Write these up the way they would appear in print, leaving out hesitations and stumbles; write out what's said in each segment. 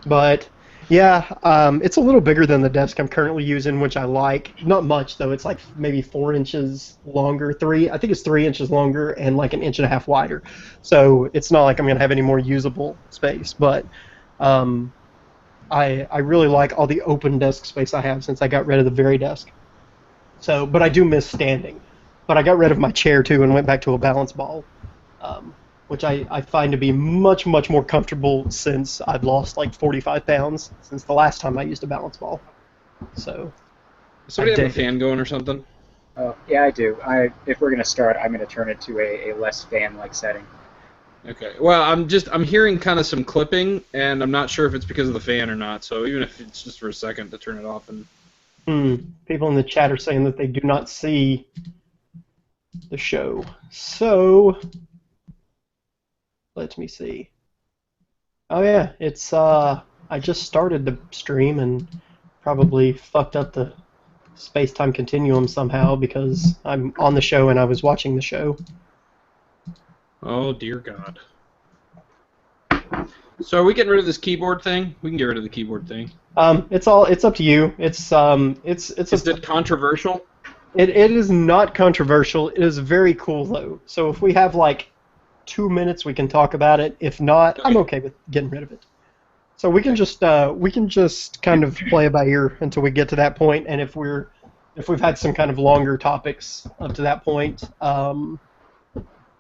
But yeah, it's a little bigger than the desk I'm currently using, which I like. Not much though. It's like maybe 4 inches longer, three. I think it's 3 inches longer and like an inch and a half wider. So it's not like I'm gonna have any more usable space. But um, I really like all the open desk space I have since I got rid of the very desk. So, but I do miss standing. But I got rid of my chair too and went back to a balance ball, um, which I find to be much, much more comfortable since I've lost like 45 pounds since the last time I used a balance ball. So Does I somebody have the dig it. fan going or something? Oh, yeah, I do. If we're gonna start, I'm gonna turn it to a less fan-like setting. Okay. Well, I'm hearing kind of some clipping, and I'm not sure if it's because of the fan or not. So even if it's just for a second to turn it off, and Hmm. People in the chat are saying that they do not see the show. So let me see. Oh yeah, it's I just started the stream and probably fucked up the space-time continuum somehow because I'm on the show and I was watching the show. oh dear God. So are we getting rid of this keyboard thing? We can get rid of the keyboard thing. It's up to you. It's Is it controversial? it is not controversial. It is very cool though. So if we have like 2 minutes, we can talk about it. If not, I'm Okay. okay with getting rid of it. So Okay. we can just kind of play it by ear until we get to that point, and if we've had some kind of longer topics up to that point,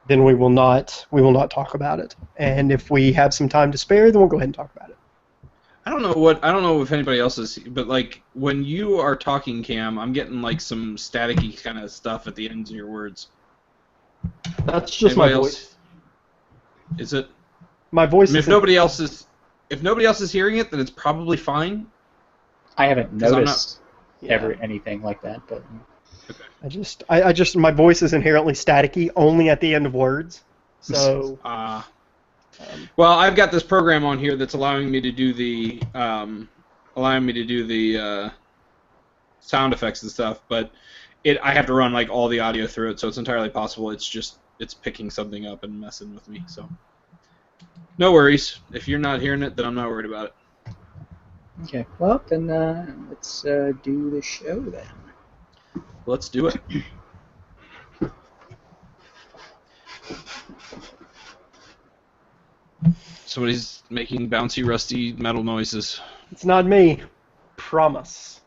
then we will not talk about it. And if we have some time to spare, then we'll go ahead and talk about it. I don't know if anybody else is, but like when you are talking, Cam, I'm getting like some staticky kind of stuff at the ends of your words. That's just my Anybody else? voice. Is it? My I voice mean, is inherently. if nobody else is hearing it, then it's probably fine. I haven't Because I'm not. noticed Yeah. ever anything like that, but Okay. I just my voice is inherently staticky only at the end of words. So Uh, um, well, I've got this program on here that's allowing me to do the sound effects and stuff, but I have to run like all the audio through it, so it's entirely possible it's picking something up and messing with me. So no worries. If you're not hearing it, then I'm not worried about it. okay. Well, then let's do the show then. Let's do it. Somebody's making bouncy, rusty metal noises. it's not me. Promise.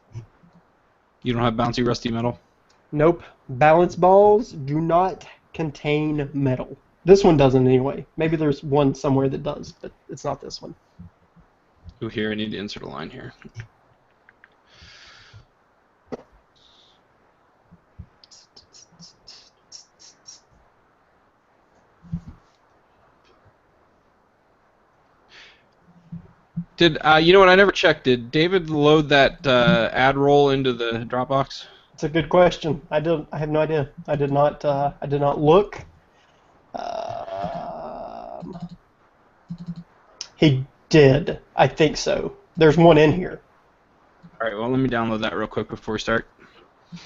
You don't have bouncy, rusty metal? Nope. Balance balls do not contain metal. This one doesn't anyway. Maybe there's one somewhere that does, but it's not this one. Ooh, here, I need to insert a line here. Did you know what? I never checked. Did David load that ad roll into the Dropbox? It's a good question. I have no idea. I did not look. He did. I think so. There's one in here. All right. Well, let me download that real quick before we start.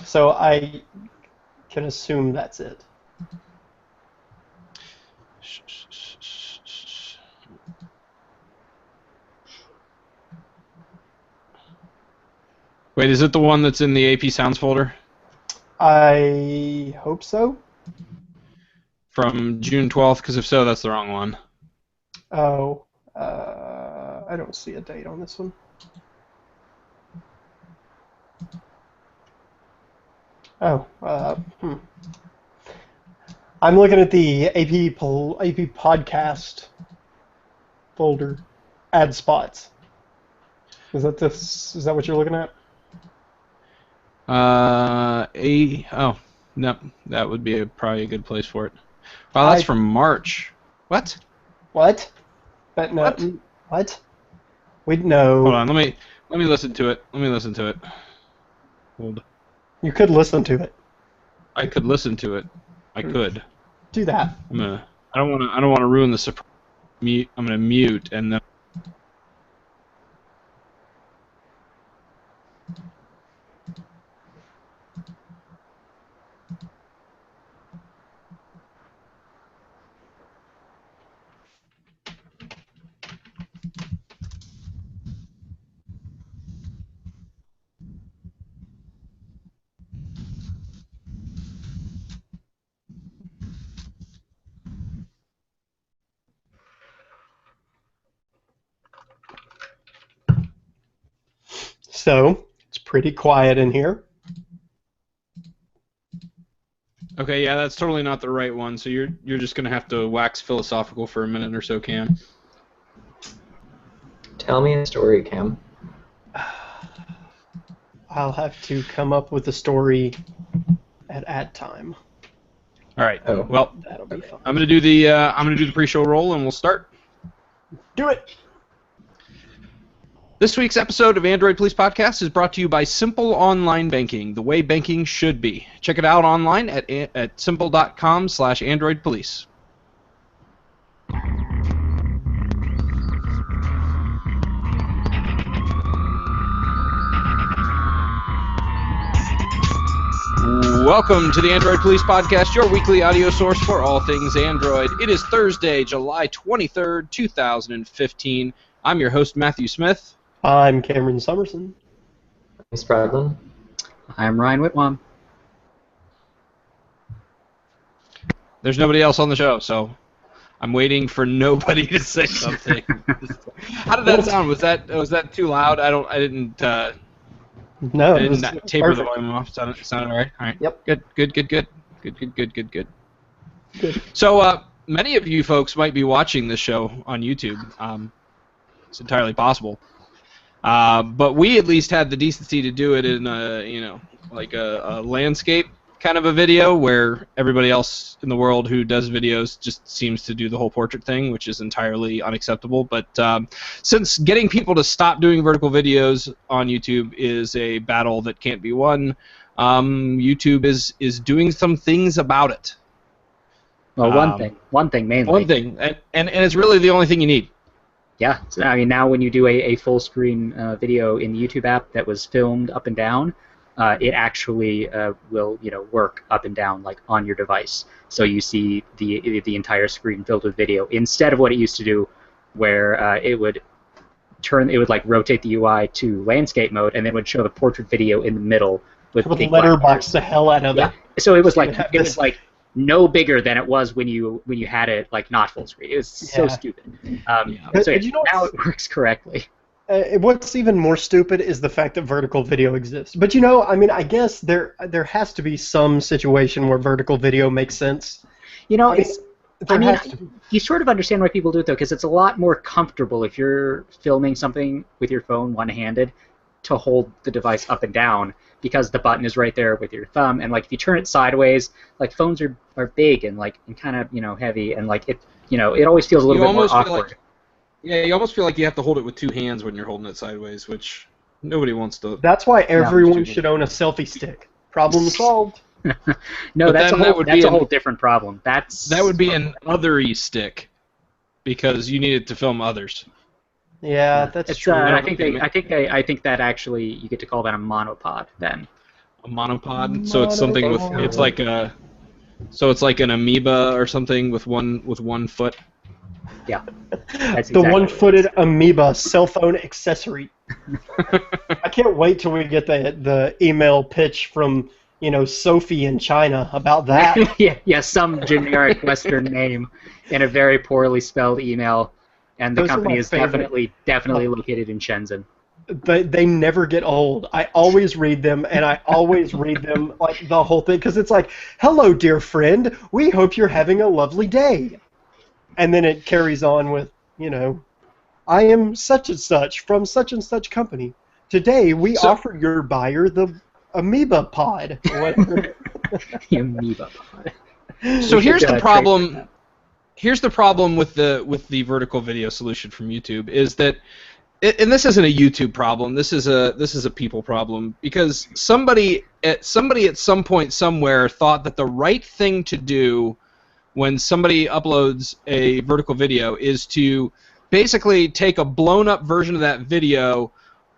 So I can assume that's it. Wait, is it the one that's in the AP Sounds folder I hope so. from June 12th? Because if so, that's the wrong one. Oh, I don't see a date on this one. Oh, I'm looking at the AP podcast folder, ad spots. Is that this? Is that what you're looking at? Oh, no, that would be probably a good place for it. Wow, that's from March. What? What? But no. What? What? We know. Hold on, let me listen to it. Let me listen to it. Hold. You could listen to it. I could listen to it. I could. Do that. I don't want to ruin the surprise. I'm gonna mute and then. So it's pretty quiet in here. Okay, yeah, that's totally not the right one. So you're just gonna have to wax philosophical for a minute or so, Cam. Tell me a story, Cam. I'll have to come up with a story at time. All right. Oh. Well, That'll be fun. I'm gonna do the pre-show roll, and we'll start. Do it! This week's episode of Android Police Podcast is brought to you by Simple Online Banking, the way banking should be. Check it out online at simple.com/androidpolice. Welcome to the Android Police Podcast, your weekly audio source for all things Android. It is Thursday, July 23rd, 2015. I'm your host, Matthew Smith. I'm Cameron Summerson. Miss Bradlin. I'm Ryan Whitwam. There's nobody else on the show, so I'm waiting for nobody to say something. How did that sound? Was that too loud? I didn't taper the volume off. Sounded all right. All right. Yep. Good. So many of you folks might be watching this show on YouTube. It's entirely possible. But we at least had the decency to do it in a landscape kind of a video where everybody else in the world who does videos just seems to do the whole portrait thing, which is entirely unacceptable. But since getting people to stop doing vertical videos on YouTube is a battle that can't be won, YouTube is doing some things about it. Well, one thing mainly. One thing, and it's really the only thing you need. Yeah, so, I mean, now when you do a full screen video in the YouTube app that was filmed up and down, it actually will work up and down like on your device. So you see the entire screen filled with video instead of what it used to do, where it would like rotate the UI to landscape mode and then would show the portrait video in the middle with the letterbox the hell out of it. So it was like no bigger than it was when you had it like not full screen. It was so stupid. So now it works correctly. What's even more stupid is the fact that vertical video exists. But I guess there has to be some situation where vertical video makes sense. You sort of understand why people do it though, because it's a lot more comfortable if you're filming something with your phone one-handed to hold the device up and down, because the button is right there with your thumb, and like if you turn it sideways, like phones are big and kind of heavy, and like it always feels a little bit more awkward. You almost feel like you have to hold it with two hands when you're holding it sideways, which nobody wants to. That's why everyone should own a selfie stick. Problem solved. No, that's a whole different problem. That would be an othery stick, because you need it to film others. Yeah, that's true. I think that actually you get to call that a monopod then. A monopod. So it's something with it's like an amoeba or something with one foot. Yeah. That's the one-footed amoeba cell phone accessory. I can't wait till we get the email pitch from Sophie in China about that. yeah, some generic Western name in a very poorly spelled email. And the company is definitely located in Shenzhen. They never get old. I always read them, and I always read them like the whole thing, because it's like, "Hello, dear friend. We hope you're having a lovely day." And then it carries on with, "I am such and such from such and such company. Today we offer your buyer the amoeba pod." Whatever. The amoeba pod. So here's the problem. Here's the problem with the vertical video solution from YouTube is that, and this isn't a YouTube problem. This is a people problem, because somebody at some point somewhere thought that the right thing to do when somebody uploads a vertical video is to basically take a blown up version of that video,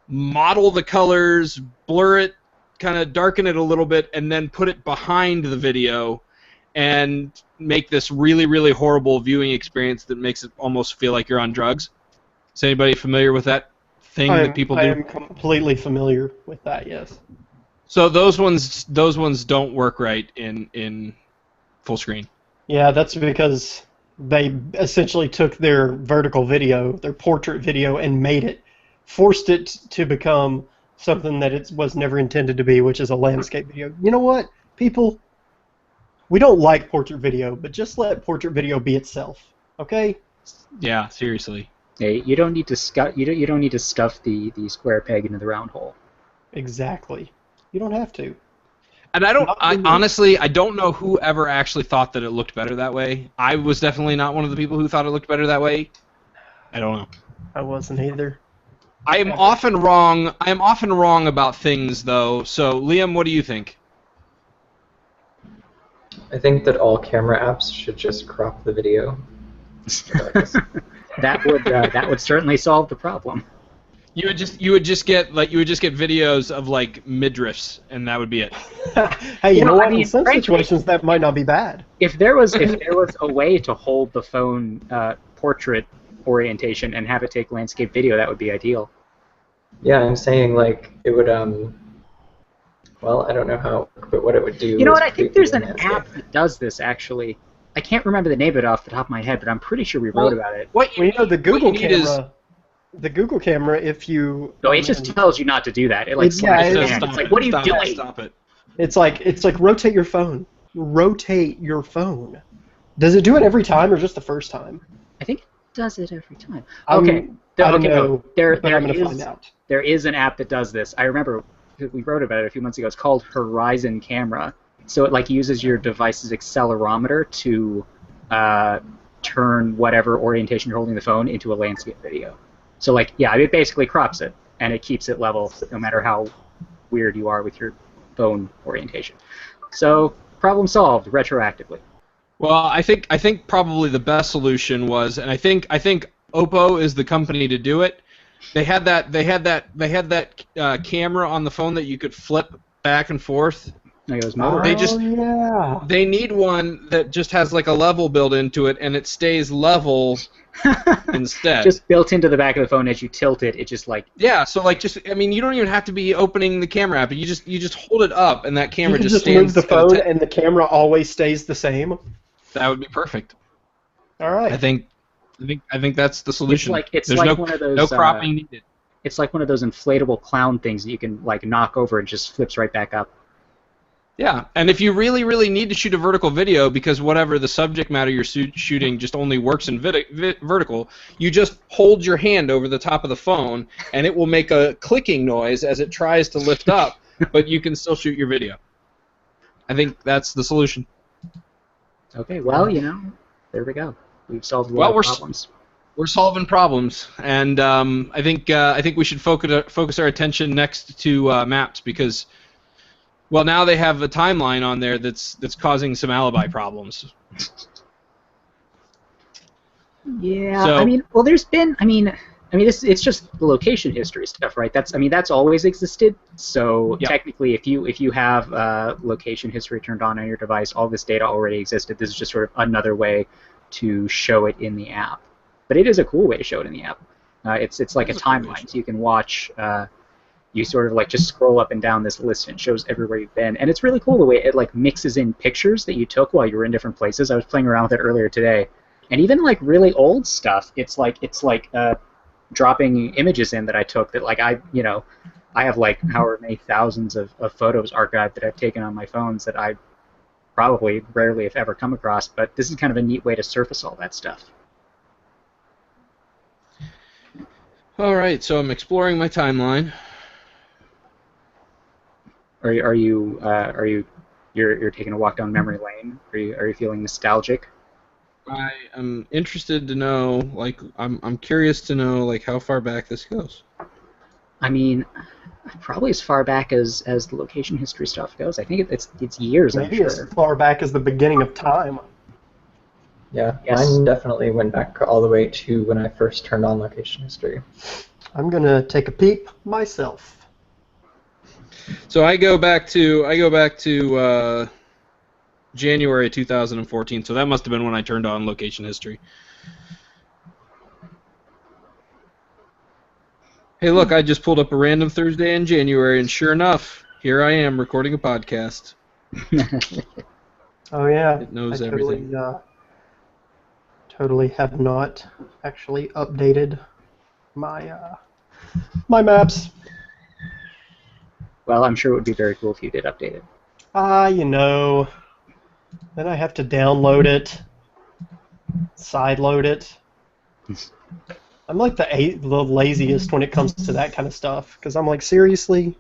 model the colors, blur it, kind of darken it a little bit, and then put it behind the video and make this really, really horrible viewing experience that makes it almost feel like you're on drugs. Is anybody familiar with that thing that people do? I am completely familiar with that, yes. So those ones don't work right in full screen. Yeah, that's because they essentially took their vertical video, their portrait video, and forced it to become something that it was never intended to be, which is a landscape video. You know what, people? We don't like portrait video, but just let portrait video be itself, okay? Yeah, seriously. Hey, you don't need to you don't need to stuff the square peg into the round hole. Exactly. You don't have to. And honestly, I don't know who ever actually thought that it looked better that way. I was definitely not one of the people who thought it looked better that way. I don't know. I wasn't either. I am often wrong. I am often wrong about things, though. So, Liam, what do you think? I think that all camera apps should just crop the video. That would certainly solve the problem. You would just get videos of like midriffs, and that would be it. Hey, you know what? I mean, in some frankly, situations, that might not be bad. If there was a way to hold the phone portrait orientation and have it take landscape video, that would be ideal. Yeah, I'm saying like it would well, I don't know how, but what it would do. You know what? I think there's an landscape. app that does this actually. I can't remember the name of it off the top of my head, but I'm pretty sure we wrote about it. Well, you know, the Google need camera. The Google camera, if you... No, it just tells you not to do that. It like Yeah, slides it your says hand. stop It's like, it. what are you Stop it. doing? Stop it. It's like rotate your phone. Rotate your phone. Does it do it every time or just the first time? I think it does it every time. I Okay, don't know, there but I'm going to is- find out. There is an app that does this. I remember we wrote about it a few months ago. It's called Horizon Camera. So it like uses your device's accelerometer to turn whatever orientation you're holding the phone into a landscape video. So like, yeah, it basically crops it and it keeps it level no matter how weird you are with your phone orientation. So problem solved retroactively. Well, I think probably the best solution was, and I think Oppo is the company to do it. They had that camera on the phone that you could flip back and forth. No, it was Moto They X. just- yeah. They need one that just has like a level built into it, and it stays level instead. Just built into the back of the phone as you tilt it, it just like Yeah, so like I mean, you don't even have to be opening the camera app. You just hold it up, and that camera You can just just move stands. the at a phone te- and the camera always stays the same. That would be perfect. All right. I think that's the solution. it's There's like no, one of those no cropping needed. it's like one of those inflatable clown things that you can like knock over and just flips right back up. Yeah, and if you really, really need to shoot a vertical video because whatever the subject matter you're shooting just only works in vertical, you just hold your hand over the top of the phone, and it will make a clicking noise as it tries to lift up, but you can still shoot your video. I think that's the solution. Okay, well, you know, there we go. We've solved a Well, lot of problems. We're solving problems, and I think we should focus our attention next to maps because. Well, now they have a timeline on there that's causing some alibi problems. Yeah, So- I mean, well, there's been, it's just the location history stuff, right? That's always existed. So Yep. technically, if you have location history turned on your device, all this data already existed. This is just sort of another way to show it in the app. But it is a cool way to show it in the app. It's like a It is a cool way to timeline, show so you can watch. You sort of like just scroll up and down this list and it shows everywhere you've been, and it's really cool the way it like mixes in pictures that you took while you were in different places. I was playing around with it earlier today, and even like really old stuff. It's like dropping images in that I took that like I have like however many thousands of photos archived that I've taken on my phones that I probably rarely if ever come across. But this is kind of a neat way to surface all that stuff. All right, so I'm exploring my timeline. Are you taking a walk down memory lane? Are you feeling nostalgic? I am interested to know, like, I'm curious to know, like, how far back this goes. I mean, probably as far back as the location history stuff goes. I think it's years. Maybe I'm as sure. far back as the beginning of time. Yeah, Yes. mine definitely went back all the way to when I first turned on location history. I'm gonna take a peep myself. So I go back to January 2014. So that must have been when I turned on location history. Hey, look! I just pulled up a random Thursday in January, and sure enough, here I am recording a podcast. Oh yeah. It knows I everything. Totally have not actually updated my my maps. Well, I'm sure it would be very cool if you did update it. You know, then I have to download it, sideload it. I'm like the laziest when it comes to that kind of stuff, because I'm like, seriously,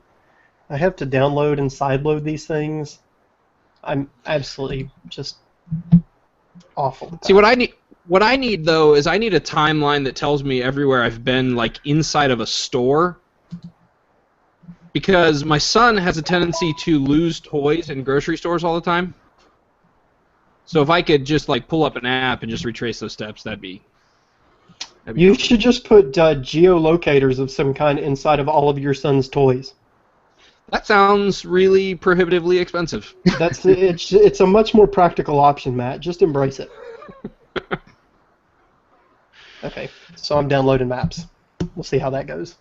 I have to download and sideload these things. I'm absolutely just awful at See, that. what I need though is I need a timeline that tells me everywhere I've been, like inside of a store. Because my son has a tendency to lose toys in grocery stores all the time. So if I could just like pull up an app and just retrace those steps, that'd be You awesome. should just put geolocators of some kind inside of all of your son's toys. That sounds really prohibitively expensive. It's a much more practical option, Matt. Just embrace it. Okay, so I'm downloading maps. We'll see how that goes.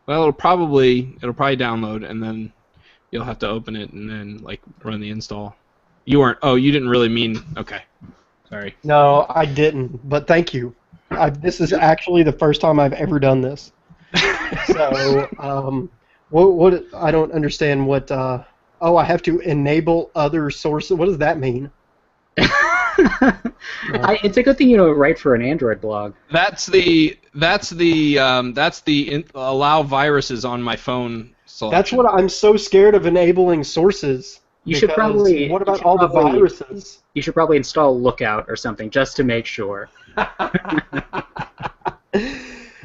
Well, it'll probably download, and then you'll have to open it and then like run the install. You didn't really mean. Okay, sorry. No, I didn't, but thank you. This is actually the first time I've ever done this. So, what I don't understand what. I have to enable other sources. What does that mean? It's a good thing you don't write for an Android blog. That's the allow viruses on my phone selection. That's what I'm so scared of enabling sources. You should probably. What about all the viruses? You should probably install Lookout or something just to make sure.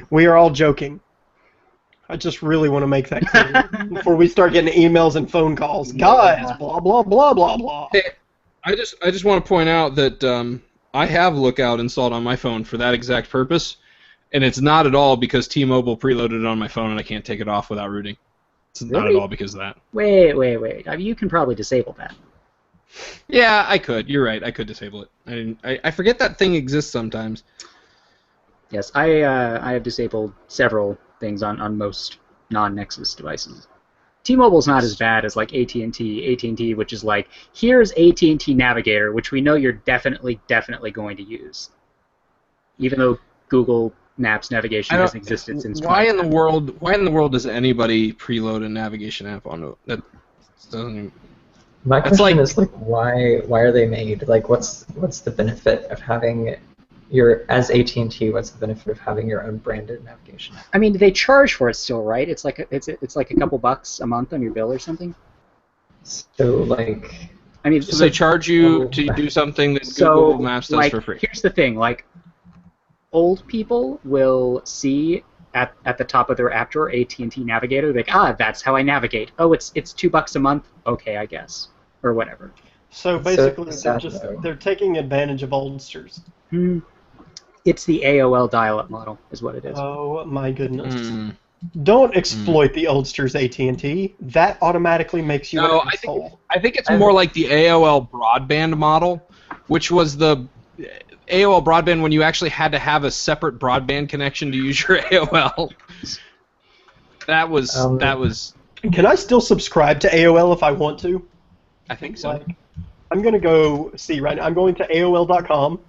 We are all joking. I just really want to make that clear before we start getting emails and phone calls. Guys, blah blah blah blah blah. Hey, I just want to point out that I have Lookout installed on my phone for that exact purpose, and it's not at all because T-Mobile preloaded it on my phone and I can't take it off without rooting. It's not at all because of that. Wait. I mean, you can probably disable that. Yeah, I could. You're right. I could disable it. I forget that thing exists sometimes. Yes, I have disabled several things on most non-Nexus devices. T-Mobile's not as bad as like AT&T. AT&T, which is like, here's AT&T Navigator, which we know you're definitely going to use, even though Google Maps navigation hasn't existed since. Why in the world does anybody preload a navigation app on that? Doesn't even... My question is like, why are they made? Like, what's the benefit of having as AT&T? What's the benefit of having your own branded navigation app? I mean, they charge for it still, right? It's like a couple bucks a month on your bill or something. So like, I mean, so they charge you to do something that Google Maps does for free. Here's the thing, like, old people will see at the top of their app drawer AT&T Navigator, like, that's how I navigate. Oh, it's $2 a month. Okay, I guess, or whatever. So basically, they're taking advantage of oldsters. It's the AOL dial-up model, is what it is. Oh my goodness! Don't exploit the oldsters, AT&T. That automatically makes you an asshole. I think it's more like the AOL broadband model, which was the AOL broadband when you actually had to have a separate broadband connection to use your AOL. That was. Can I still subscribe to AOL if I want to? I think so. Like, I'm gonna go see right now. I'm going to AOL.com.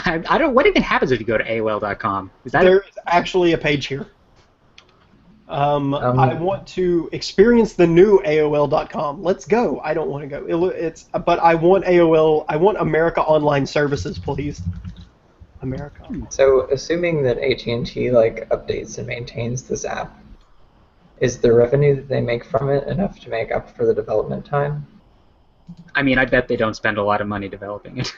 I don't. What even happens if you go to AOL.com? There's actually a page here. I want to experience the new AOL.com. Let's go. I don't want to go. But I want AOL. I want America Online Services, please. America. So, assuming that AT&T like updates and maintains this app, is the revenue that they make from it enough to make up for the development time? I mean, I bet they don't spend a lot of money developing it.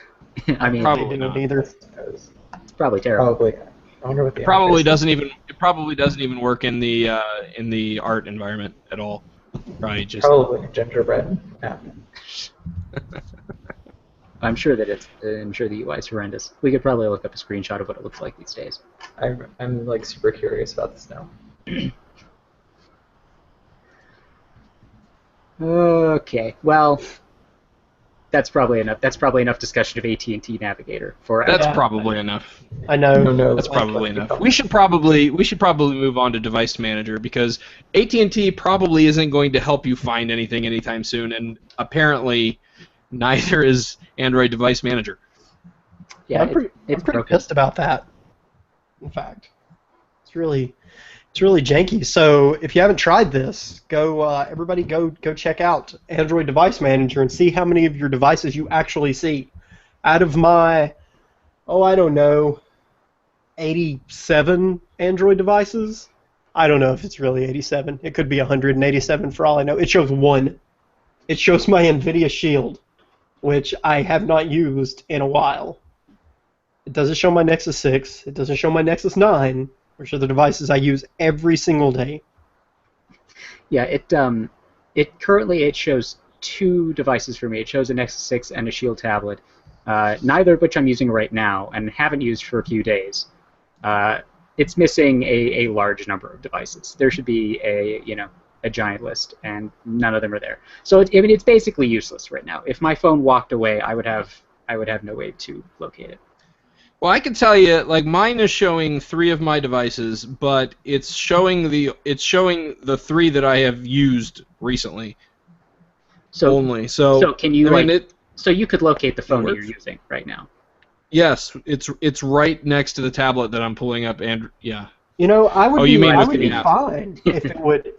I mean, probably not not. Either. It's probably terrible. Probably. I wonder what the It probably doesn't even work in the art environment at all. Probably a gingerbread app. I'm sure the UI is horrendous. We could probably look up a screenshot of what it looks like these days. I'm like super curious about this now. Okay, well, that's probably enough. That's probably enough discussion of AT&T Navigator for. That's probably enough. I know. No, that's probably enough. We should probably move on to Device Manager because AT&T probably isn't going to help you find anything anytime soon, and apparently neither is Android Device Manager. Yeah, I'm pretty pissed about that. In fact, It's really janky. So if you haven't tried this, everybody go check out Android Device Manager and see how many of your devices you actually see. Out of my, I don't know, 87 Android devices. I don't know if it's really 87. It could be 187 for all I know. It shows one. It shows my NVIDIA Shield, which I have not used in a while. It doesn't show my Nexus 6. It doesn't show my Nexus 9, which are the devices I use every single day. Yeah, it currently shows two devices for me. It shows a Nexus 6 and a Shield tablet, neither of which I'm using right now and haven't used for a few days. It's missing a large number of devices. There should be a giant list, and none of them are there. So it's basically useless right now. If my phone walked away, I would have no way to locate it. Well, I can tell you, like, mine is showing 3 of my devices, but it's showing the 3 that I have used recently. So only. So can you so you could locate the phone that you're using right now? Yes, it's right next to the tablet that I'm pulling up, and yeah. I would be app. fine if it would,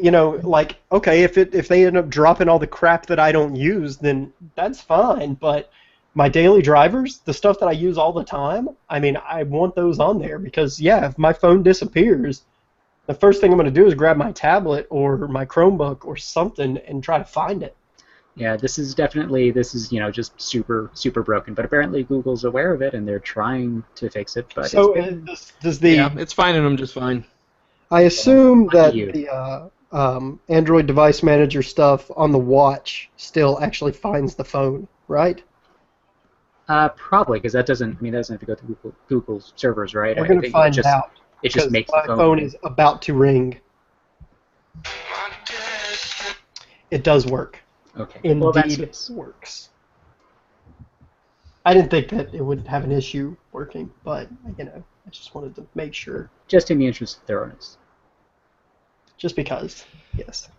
okay, if they end up dropping all the crap that I don't use, then that's fine, but my daily drivers, the stuff that I use all the time, I want those on there because, yeah, if my phone disappears, the first thing I'm going to do is grab my tablet or my Chromebook or something and try to find it. Yeah, this is just super, super broken. But apparently Google's aware of it and they're trying to fix it. But so it's finding them just fine. I assume that the Android Device Manager stuff on the watch still actually finds the phone, right? Probably, because that doesn't have to go through Google's servers, right? We're going to find out. It just makes my the phone is about to ring. It does work. Okay. Indeed, it works. I didn't think that it would have an issue working, but I just wanted to make sure. Just in the interest of thoroughness. Just because, yes.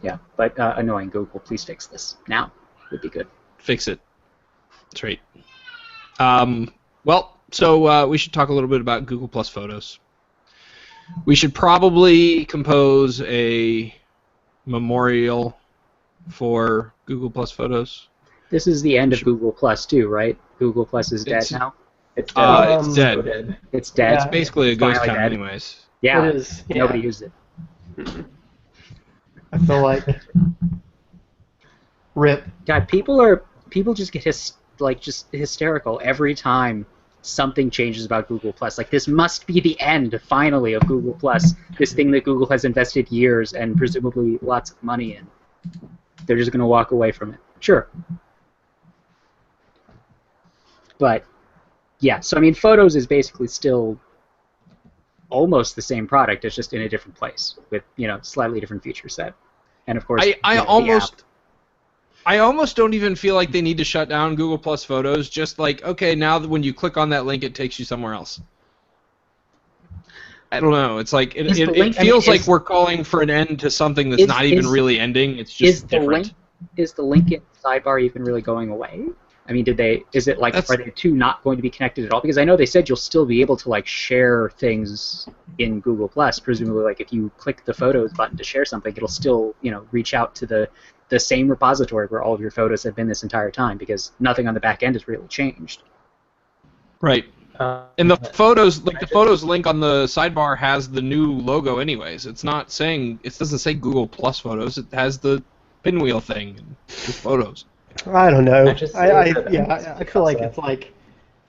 Yeah, but annoying Google, please fix this now. Would be good. Fix it. That's right. So we should talk a little bit about Google Plus Photos. We should probably compose a memorial for Google Plus Photos. This is the end of Google Plus too, right? Google Plus is dead now. It's dead. It's dead. It's dead. It's basically a ghost town, dead. anyways. Yeah, it is. Yeah. Nobody used it. I feel like rip. God, people just get just hysterical every time something changes about Google Plus. Like, this must be the end, finally, of Google Plus. This thing that Google has invested years and presumably lots of money in. They're just going to walk away from it. Sure. But, yeah, so Photos is basically still almost the same product. It's just in a different place with, slightly different feature set. And, of course, I almost don't even feel like they need to shut down Google Plus Photos. Just like, okay, now that when you click on that link, it takes you somewhere else. I don't know. It's like it feels like we're calling for an end to something that's not even really ending. It's just different. Is the link in the sidebar even really going away? Is it like, are the two not going to be connected at all? Because I know they said you'll still be able to share things in Google Plus. Presumably, if you click the Photos button to share something, it'll still reach out to the same repository where all of your photos have been this entire time, because nothing on the back end has really changed. Right. And the photos, the Photos link on the sidebar has the new logo anyways. It doesn't say Google Plus Photos. It has the pinwheel thing and just photos. I don't know. I feel like it's like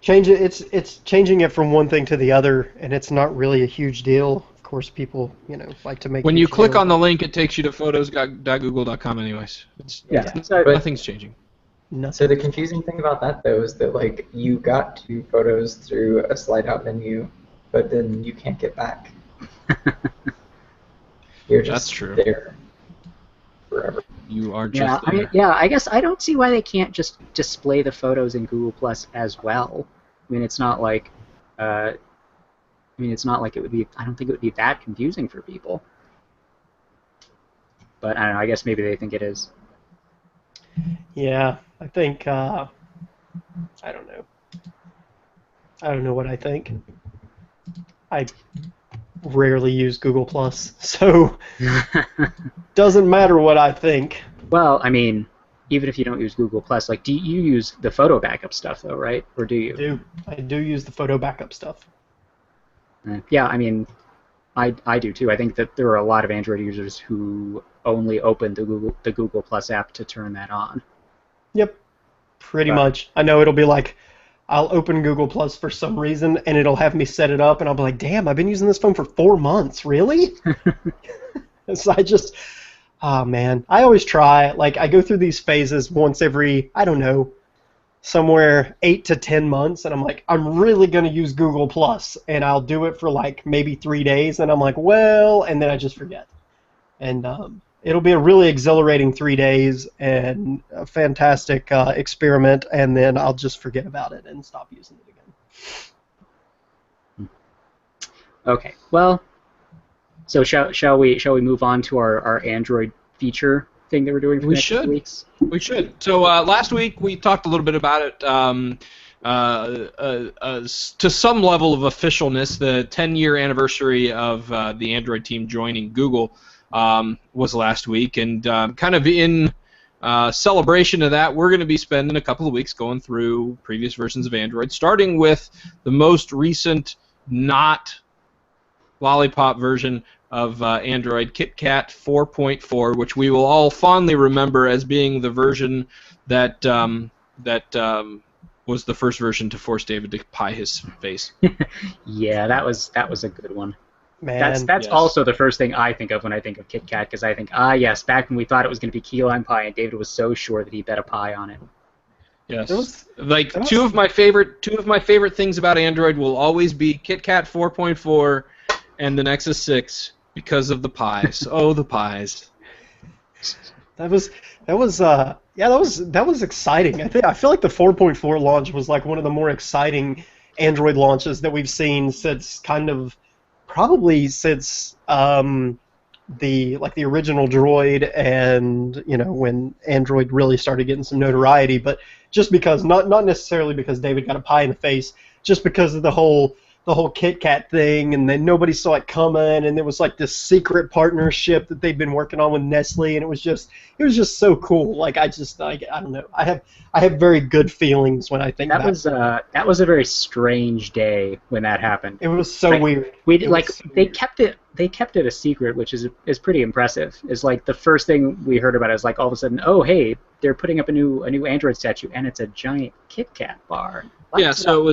it's changing it from one thing to the other, and it's not really a huge deal. Of course, people like to make. When you click on the link, it takes you to photos.google.com anyways. Nothing's changing. So the confusing thing about that, though, is that you got to Photos through a slide-out menu, but then you can't get back. You're just there forever. You are just there. I guess I don't see why they can't just display the photos in Google Plus as well. It's not like it's not like it would be. I don't think it would be that confusing for people. But I don't know. I guess maybe they think it is. Yeah, I think. I don't know. I don't know what I think. I rarely use Google Plus, so doesn't matter what I think. Well, I mean, even if you don't use Google Plus, like, do you use the photo backup stuff though, right? Or do you? I do use the photo backup stuff. Yeah, I mean, I do too. I think that there are a lot of Android users who only open the Google Plus app to turn that on. Yep, pretty much. I know it'll be like, I'll open Google Plus for some reason, and it'll have me set it up, and I'll be like, damn, I've been using this phone for 4 months, really? So oh man, I always try. Like, I go through these phases once every, I don't know, somewhere 8 to 10 months, and I'm like, I'm really going to use Google Plus, and I'll do it for like maybe 3 days, and I'm like, well, and then I just forget. And it'll be a really exhilarating 3 days and a fantastic experiment, and then I'll just forget about it and stop using it again. Okay, well, so shall we move on to our Android feature thing that we're doing for the next 2 weeks? We should. So last week we talked a little bit about it. To some level of officialness, the 10-year anniversary of the Android team joining Google was last week, and kind of in celebration of that, we're going to be spending a couple of weeks going through previous versions of Android, starting with the most recent not Lollipop version of Android, KitKat 4.4, which we will all fondly remember as being the version that was the first version to force David to pie his face. Yeah, that was a good one. Man, that's yes. Also the first thing I think of when I think of KitKat, because I think, yes, back when we thought it was going to be key lime pie, and David was so sure that he bet a pie on it. Yes, two of my favorite things about Android will always be KitKat 4.4 and the Nexus 6 because of the pies. Oh, the pies! That was exciting. I feel like the 4.4 launch was like one of the more exciting Android launches that we've seen since probably since the original Droid, and when Android really started getting some notoriety. But just because not necessarily because David got a pie in the face, just because of the whole KitKat thing, and then nobody saw it coming, and there was like this secret partnership that they'd been working on with Nestle, and it was just so cool. Like I don't know. I have very good feelings when I think that was a very strange day when that happened. It was so weird. They kept it a secret, which is pretty impressive. It's like the first thing we heard about it is like all of a sudden, oh hey, they're putting up a new Android statue, and it's a giant KitKat bar. Yeah, so it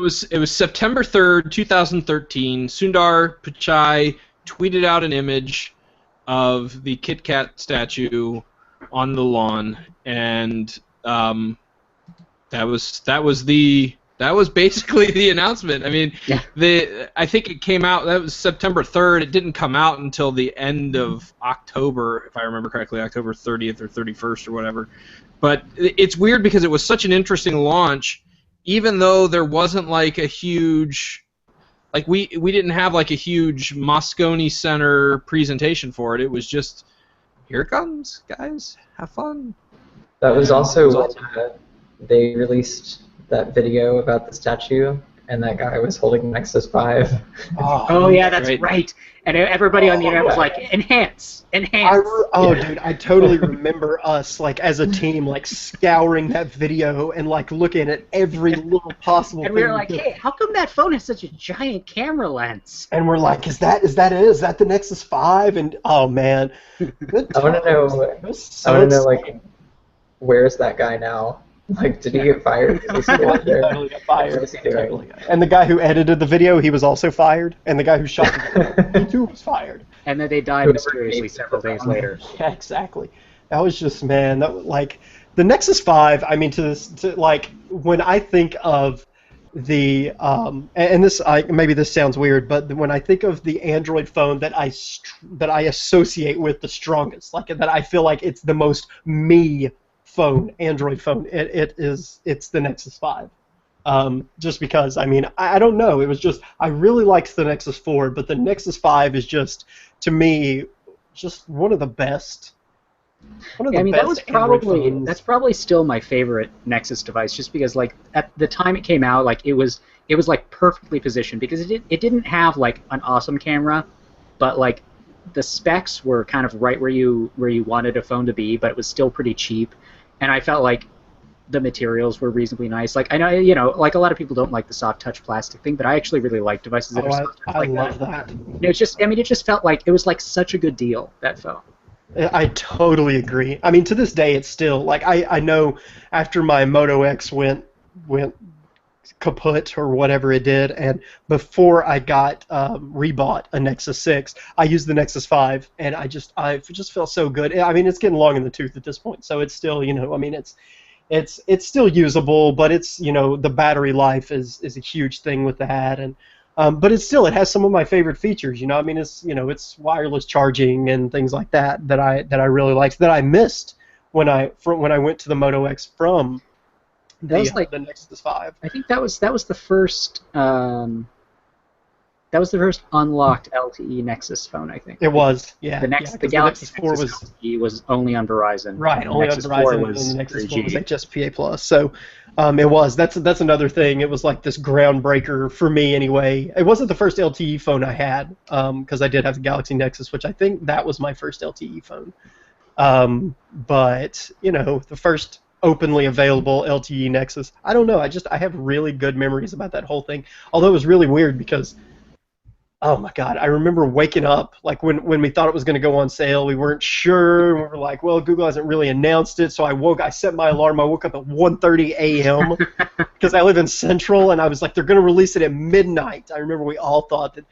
was September 3rd, 2013. Sundar Pichai tweeted out an image of the KitKat statue on the lawn, and that was basically the announcement. I mean, yeah. I think it came out. That was September 3rd. It didn't come out until the end of October, if I remember correctly, October 30th or 31st or whatever. But it's weird because it was such an interesting launch. Even though there wasn't like a huge, like we didn't have like a huge Moscone Center presentation for it. It was just, here it comes, guys, have fun. That was also when they released that video about the statue, and that guy was holding Nexus 5. Oh yeah, that's right. And everybody on the internet was like, enhance. Dude, I totally remember us, like, as a team, like, scouring that video and, like, looking at every little possible thing. And we were like, hey, how come that phone has such a giant camera lens? And we're like, is that the Nexus 5? And, oh, man. Good I want to know, like, where's that guy now? Like, did he get fired? He totally got fired. And the guy who edited the video, he was also fired. And the guy who shot the video, he too was fired. And then they died mysteriously several days later. Yeah, exactly. That was just, man, like, the Nexus 5, I mean, like, when I think of the, and this, maybe this sounds weird, but when I think of the Android phone that I associate with the strongest, like, that I feel like it's the most me phone, Android phone, it's the Nexus 5. Just because, I mean, I don't know, it was just, I really liked the Nexus 4, but the Nexus 5 is just, to me, just one of the best One of Yeah, the I mean, that best was Android probably phones. that's probably still my favorite Nexus device, just because like at the time it came out, like it was like perfectly positioned because it didn't have like an awesome camera, but like the specs were kind of right where you wanted a phone to be, but it was still pretty cheap, and I felt like the materials were reasonably nice. Like I know, like a lot of people don't like the soft touch plastic thing, but I actually really like devices that Oh, are soft touch I like love that. that. And it was just, I mean, it just felt like it was like such a good deal, that phone. I totally agree. I mean, to this day, it's still like I know after my Moto X went kaput or whatever it did, and before I got rebought a Nexus 6, I used the Nexus 5, and I just felt so good. I mean, it's getting long in the tooth at this point, so it's still, I mean, it's still usable, but it's, the battery life is a huge thing with that, and but it has some of my favorite features. I mean, it's wireless charging and things like that I really liked, that I missed when I went to the Moto X from That was like the Nexus 5. I think that was the first unlocked LTE Nexus phone. I think It was, yeah. the Yeah, the 'cause Galaxy Nexus 4 Nexus was LTE was only on Verizon. right, And the only on Nexus 4 Verizon, and was the Nexus 4 was 3G. HSPA Plus. So it was. That's another thing. It was like this groundbreaker for me anyway. It wasn't the first LTE phone I had, because I did have the Galaxy Nexus, which I think that was my first LTE phone. But the first openly available LTE Nexus. I don't know. I have really good memories about that whole thing. Although it was really weird because, oh my God, I remember waking up like when we thought it was going to go on sale. We weren't sure. We were like, well, Google hasn't really announced it. So I set my alarm. I woke up at 1:30 a.m. because I live in Central, and I was like, they're going to release it at midnight. I remember we all thought that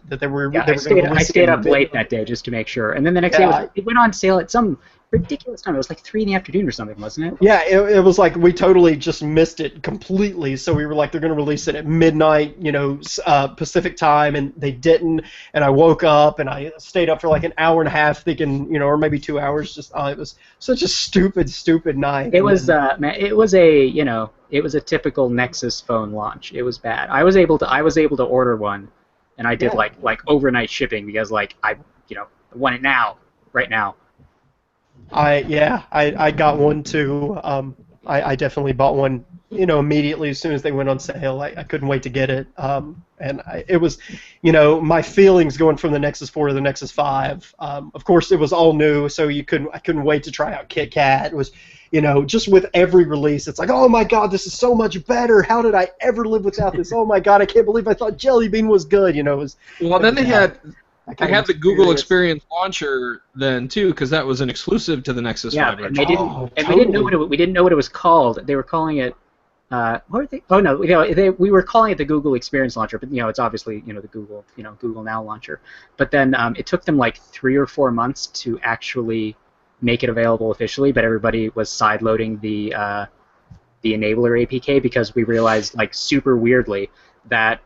they were. Yeah, they were going to I release stayed it up at late midnight. that day just to make sure. And then the next day it went on sale at some ridiculous time. It was like 3 in the afternoon or something, wasn't it? Yeah, it was like we totally just missed it completely. So we were like, they're going to release it at midnight, Pacific time, and they didn't. And I woke up and I stayed up for like an hour and a half thinking, or maybe 2 hours. Just it was such a stupid night. It was man, it was a typical Nexus phone launch. It was bad. I was able to order one, and I did like overnight shipping because like I want it now, right now. I got one too. I definitely bought one, immediately as soon as they went on sale. I couldn't wait to get it. It was, my feelings going from the Nexus 4 to the Nexus 5. Of course, it was all new, so I couldn't wait to try out KitKat. It was, just with every release, it's like, oh my God, this is so much better. How did I ever live without this? Oh my God, I can't believe I thought Jelly Bean was good. Well, then they had. I had the Google experience. Experience launcher then too, because that was an exclusive to the Nexus 5. And we didn't know what it was called. They were calling it. What were they? Oh no, we were calling it the Google Experience launcher, but it's obviously the Google Google Now launcher. But then it took them like 3 or 4 months to actually make it available officially. But everybody was sideloading the enabler APK because we realized like super weirdly that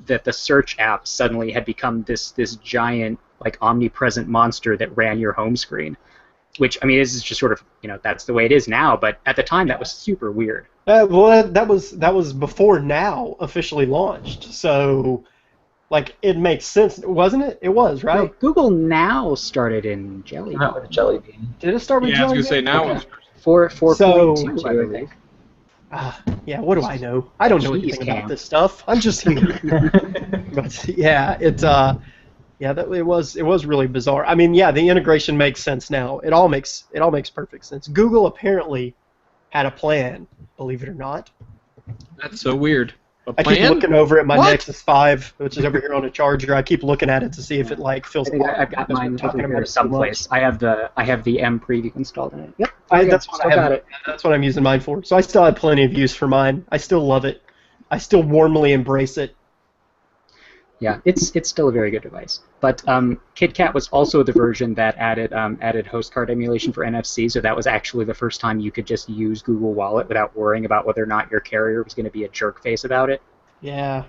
the search app suddenly had become this giant like omnipresent monster that ran your home screen, which I mean this is just sort of that's the way it is now, but at the time that was super weird. Well, that was before Now officially launched, so like it makes sense, wasn't it? It was, right? Well, Google Now started in Jelly Bean. Not with Jelly Bean. Did it start with Yeah, I was Jelly gonna say Bean? Now Okay. was 4.2, So- I believe. Yeah, what do I know? I don't know Jeez, anything Cam. about this stuff. I'm just here. But yeah, it was really bizarre. I mean, yeah, the integration makes sense now. It all makes perfect sense. Google apparently had a plan, believe it or not. That's so weird. A I keep plan? looking over at my What? Nexus 5, which is over here on a charger. I keep looking at it to see if it like feels. I think I've got because we're mine talking over about here it so much. someplace. I have the M preview installed in it. Yep. That's what I Still have. got it. That's what I'm using mine for. So I still have plenty of use for mine. I still love it. I still warmly embrace it. Yeah, it's still a very good device. But KitKat was also the version that added host card emulation for NFC, so that was actually the first time you could just use Google Wallet without worrying about whether or not your carrier was going to be a jerk face about it. Yeah.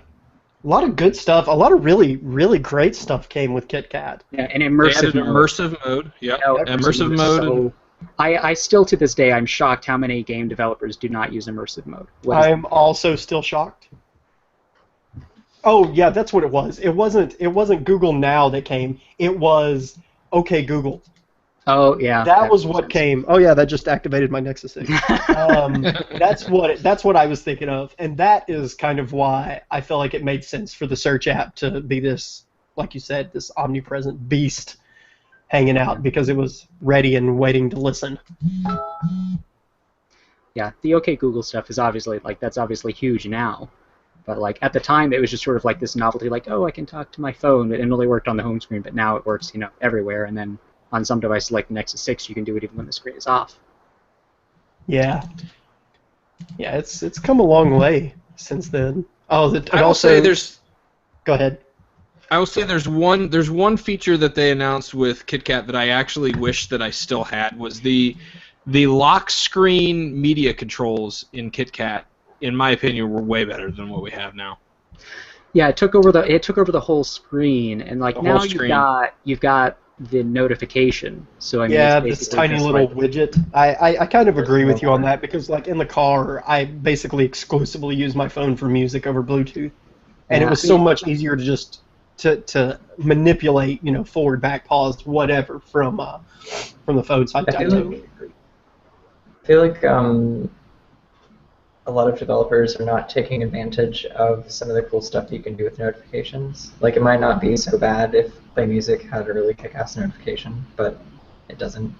A lot of good stuff. A lot of really, really great stuff came with KitKat. Yeah, and They immersive added mode. immersive mode. Yeah, immersive mode. So, I still to this day I'm shocked how many game developers do not use immersive mode. What is I'm also still shocked. Oh yeah, that's what it was. It wasn't Google Now that came. It was OK Google. Oh yeah. That was what came. Oh yeah, that just activated my Nexus 6. That's what I was thinking of, and that is kind of why I feel like it made sense for the search app to be this, like you said, this omnipresent beast hanging out, because it was ready and waiting to listen. Yeah, the OK Google stuff is obviously that's obviously huge now, but like at the time it was just sort of like this novelty, like, oh, I can talk to my phone. It only worked on the home screen, but now it works, everywhere. And then on some devices like the Nexus 6, you can do it even when the screen is off. Yeah, it's come a long way since then. Oh, I will say there's. Go ahead. I will say there's one feature that they announced with KitKat that I actually wish that I still had, was the lock screen media controls in KitKat. In my opinion, were way better than what we have now. Yeah, it took over the whole screen, and like now you've got the notification. So I mean, yeah, it's this tiny little widget. I kind of agree with you on that, because like in the car, I basically exclusively use my phone for music over Bluetooth, and it was so much easier to just to manipulate, forward, back, pause, whatever from the phone. So I totally agree. I feel like a lot of developers are not taking advantage of some of the cool stuff that you can do with notifications. Like, it might not be so bad if Play Music had a really kick-ass notification, but it doesn't.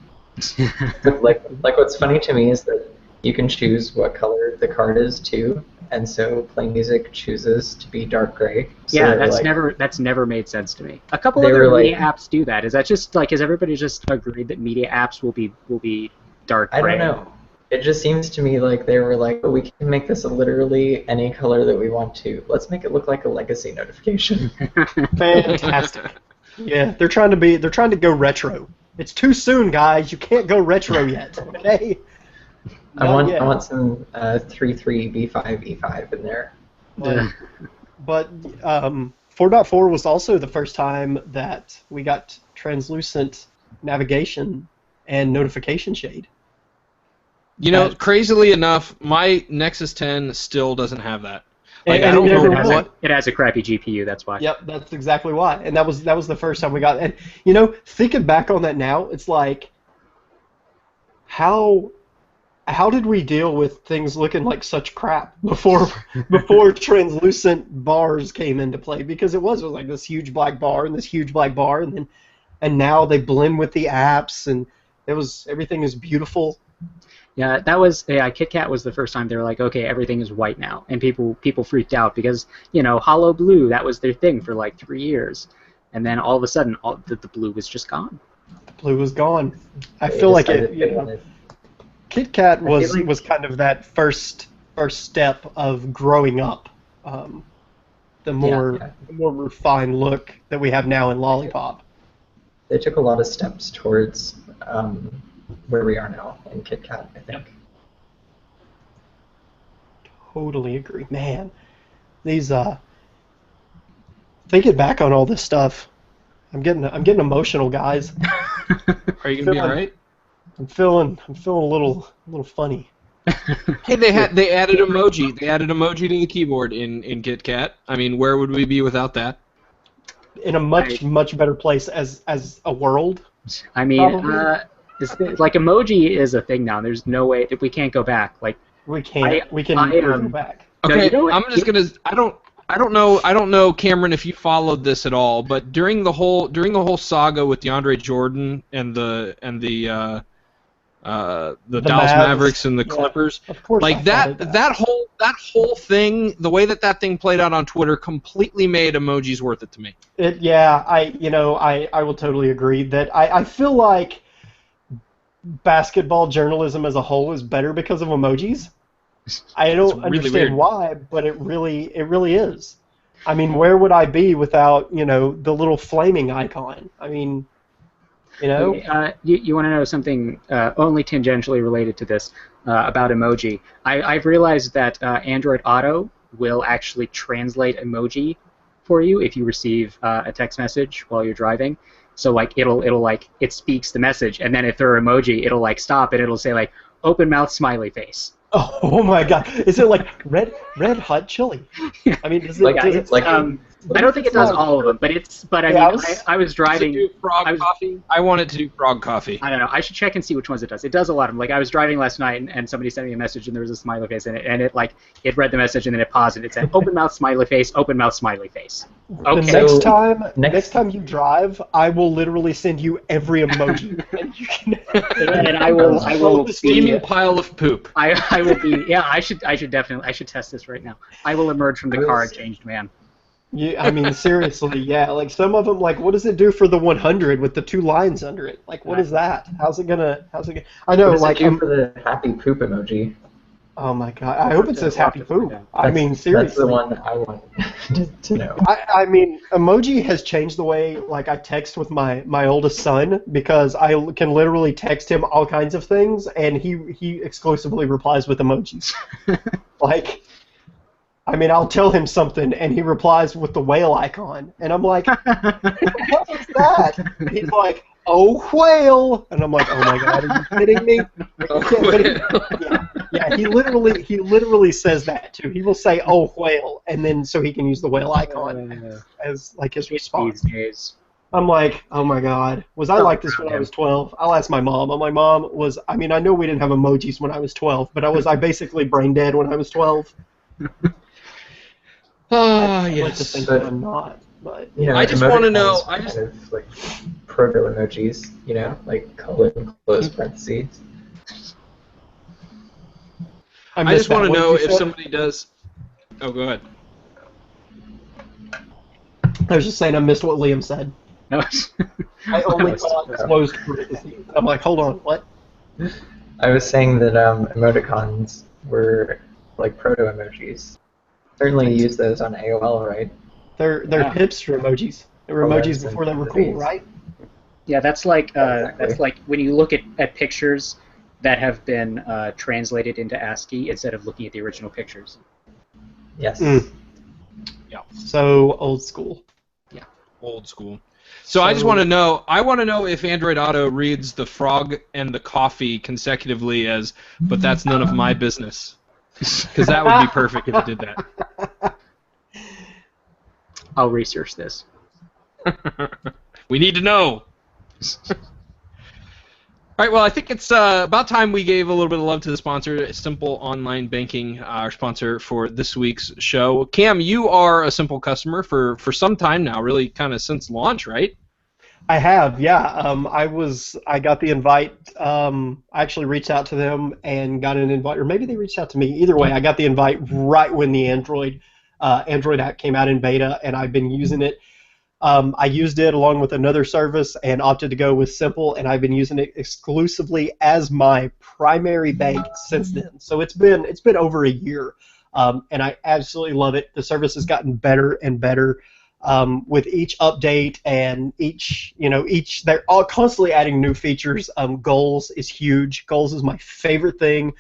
like what's funny to me is that you can choose what color the card is too, and so Play Music chooses to be dark gray. So yeah, that's never made sense to me. A couple other media apps do that. Is that just like, has everybody just agreed that media apps will be dark gray? I don't know. It just seems to me like they were like, oh, we can make this literally any color that we want to. Let's make it look like a legacy notification. Fantastic. Yeah, they're trying to go retro. It's too soon, guys. You can't go retro yet. Okay. I want some 3.3 B5 E5 in there. But 4.4 was also the first time that we got translucent navigation and notification shade. Crazily enough, my Nexus 10 still doesn't have that. Like, I don't know what. It has a crappy GPU. That's why. Yep, that's exactly why. And that was the first time we got. And thinking back on that now, it's like, how did we deal with things looking like such crap before translucent bars came into play? Because it was like this huge black bar and this huge black bar, and now they blend with the apps, and everything is beautiful. Yeah, KitKat was the first time they were like, okay, everything is white now, and people freaked out because hollow blue, that was their thing for like 3 years, and then all of a sudden, the blue was just gone. The blue was gone. I feel like KitKat was kind of that first step of growing up, the more refined look that we have now in Lollipop. They took a lot of steps towards where we are now in KitKat, I think. Totally agree, man. These thinking back on all this stuff, I'm getting emotional, guys. Are you gonna be all right? I'm feeling a little funny. Hey, they added emoji. They added emoji to the keyboard in KitKat. I mean, where would we be without that? In a much better place as a world. I mean, like emoji is a thing now. There's no way that we can't go back. Like we can go back. Okay, no, I'm just gonna. I don't know, Cameron, if you followed this at all, but during the whole saga with DeAndre Jordan and the Dallas Mavericks and the Clippers, of course, like that whole thing, the way that thing played out on Twitter completely made emojis worth it to me. I will totally agree that I feel like basketball journalism as a whole is better because of emojis. I don't understand why, but it really is. I mean, where would I be without the little flaming icon? I mean, you want to know something only tangentially related to this about emoji? I've realized that Android Auto will actually translate emoji for you if you receive a text message while you're driving. So like it'll like it speaks the message, and then if there are emoji, it'll like stop and it'll say like open mouth smiley face. Oh my God! Is it like red hot chili? I mean, I don't think it does not- all of them, but I Yeah, mean, I was Does it driving. do frog I was- coffee? I want it to do frog coffee. I don't know. I should check and see which ones it does. It does a lot of them. Like I was driving last night, and somebody sent me a message, and there was a smiley face in it, and it read the message, and then it paused, and it said open mouth smiley face, open mouth smiley face. The Okay. next time you drive, I will literally send you every emoji, and you can. And I will Steaming pile of poop. I will be. Yeah, I should test this right now. I will emerge from the car a changed man. Yeah, I mean, seriously, yeah. Like some of them, like, what does it do for the 100 with the 2 lines under it? Like, what is that? How's it gonna? I know, What does like, it do for the happy poop emoji? oh my god, I hope it says happy poop. I That's- mean, That's seriously. the one I want to know. I mean, emoji has changed the way, like, I text with my oldest son because I can literally text him all kinds of things, and he exclusively replies with emojis. Like, I mean, I'll tell him something, and he replies with the whale icon, and I'm like, what is that? He's like, oh, whale, and I'm like, oh my god, are you kidding me? Yeah, he literally says that too. He will say, "Oh, whale," and then so he can use the whale icon as like his response. These days. I'm like, oh my god, was I like this when I was 12? I'll ask my mom. My mom was. I mean, I know we didn't have emojis when I was 12, but I basically brain dead when I was 12. Ah, I like to yes. think that I'm not, but You know, I just wanna know- emoticons kind of like proto emojis, you know, like colon, close parentheses. I missed just want that. to What did know you if say? somebody does. Oh, go ahead. I was just saying I missed what Liam said. No. I only saw closed parentheses. I'm like, hold on, what? I was saying that emoticons were like proto emojis. Certainly use those on AOL, right? They're Yeah. hipster emojis. They were Oh, emojis that's before they were interesting. cool, right? Yeah, that's like Exactly. that's like when you look at pictures that have been translated into ASCII instead of looking at the original pictures. Yes. Mm. Yeah. So old school. Old school. So I just want to know. I want to know if Android Auto reads the frog and the coffee consecutively as, but that's none of my business. Because that would be perfect if it did that. I'll research this. We need to know. All right, well, I think it's about time we gave a little bit of love to the sponsor, Simple Online Banking, our sponsor for this week's show. Cam, you are a Simple customer for some time now, really kind of since launch, right? I have, yeah. I got the invite. I actually reached out to them and got an invite, or maybe they reached out to me. Either way, I got the invite right when the Android app came out in beta, and I've been using it. I used it along with another service and opted to go with Simple, and I've been using it exclusively as my primary bank since then. So it's been over a year, and I absolutely love it. The service has gotten better and better with each update, and each they're all constantly adding new features. Goals is huge. Goals is my favorite thing,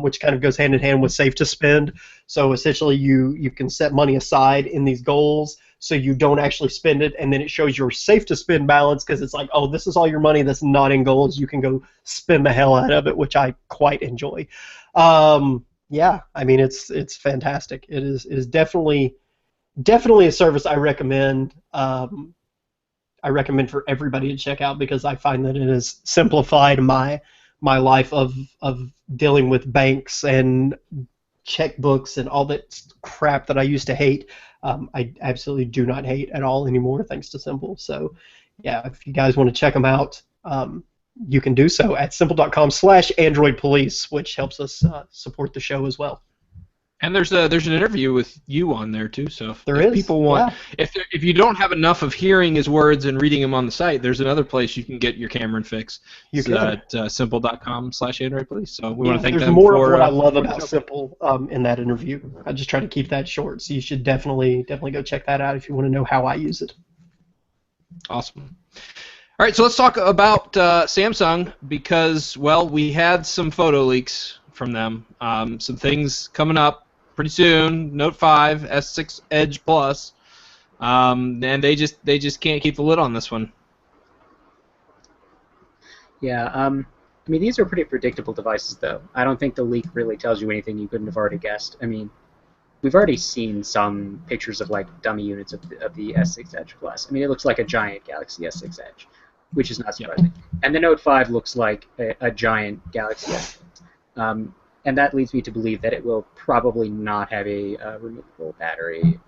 which kind of goes hand in hand with Save to Spend. So essentially, you can set money aside in these goals, so you don't actually spend it, and then it shows your safe to spend balance because it's like, oh, this is all your money that's not in goals. You can go spend the hell out of it, which I quite enjoy. Yeah, I mean it's fantastic. It is definitely a service I recommend. I recommend for everybody to check out because I find that it has simplified my life of dealing with banks and checkbooks and all that crap that I used to hate. I absolutely do not hate at all anymore thanks to Simple. So, yeah, if you guys want to check them out, you can do so at simple.com/AndroidPolice, which helps us support the show as well. And there's an interview with you on there too. So if people want, yeah. if you don't have enough of hearing his words and reading him on the site, there's another place you can get your Cameron fix. You can at simple.com/AndroidPolice. So we want to thank there's them more for of what I love for the about show. Simple in that interview. I just try to keep that short, so you should definitely go check that out if you want to know how I use it. Awesome. All right, so let's talk about Samsung because, well, we had some photo leaks from them. Some things coming up pretty soon. Note 5, S6 Edge Plus, and they just can't keep the lid on this one. Yeah, I mean, these are pretty predictable devices, though. I don't think the leak really tells you anything you couldn't have already guessed. I mean, we've already seen some pictures of like dummy units of the S6 Edge Plus. I mean, it looks like a giant Galaxy S6 Edge, which is not surprising. And the Note 5 looks like a giant Galaxy S6. And that leads me to believe that it will probably not have a removable battery,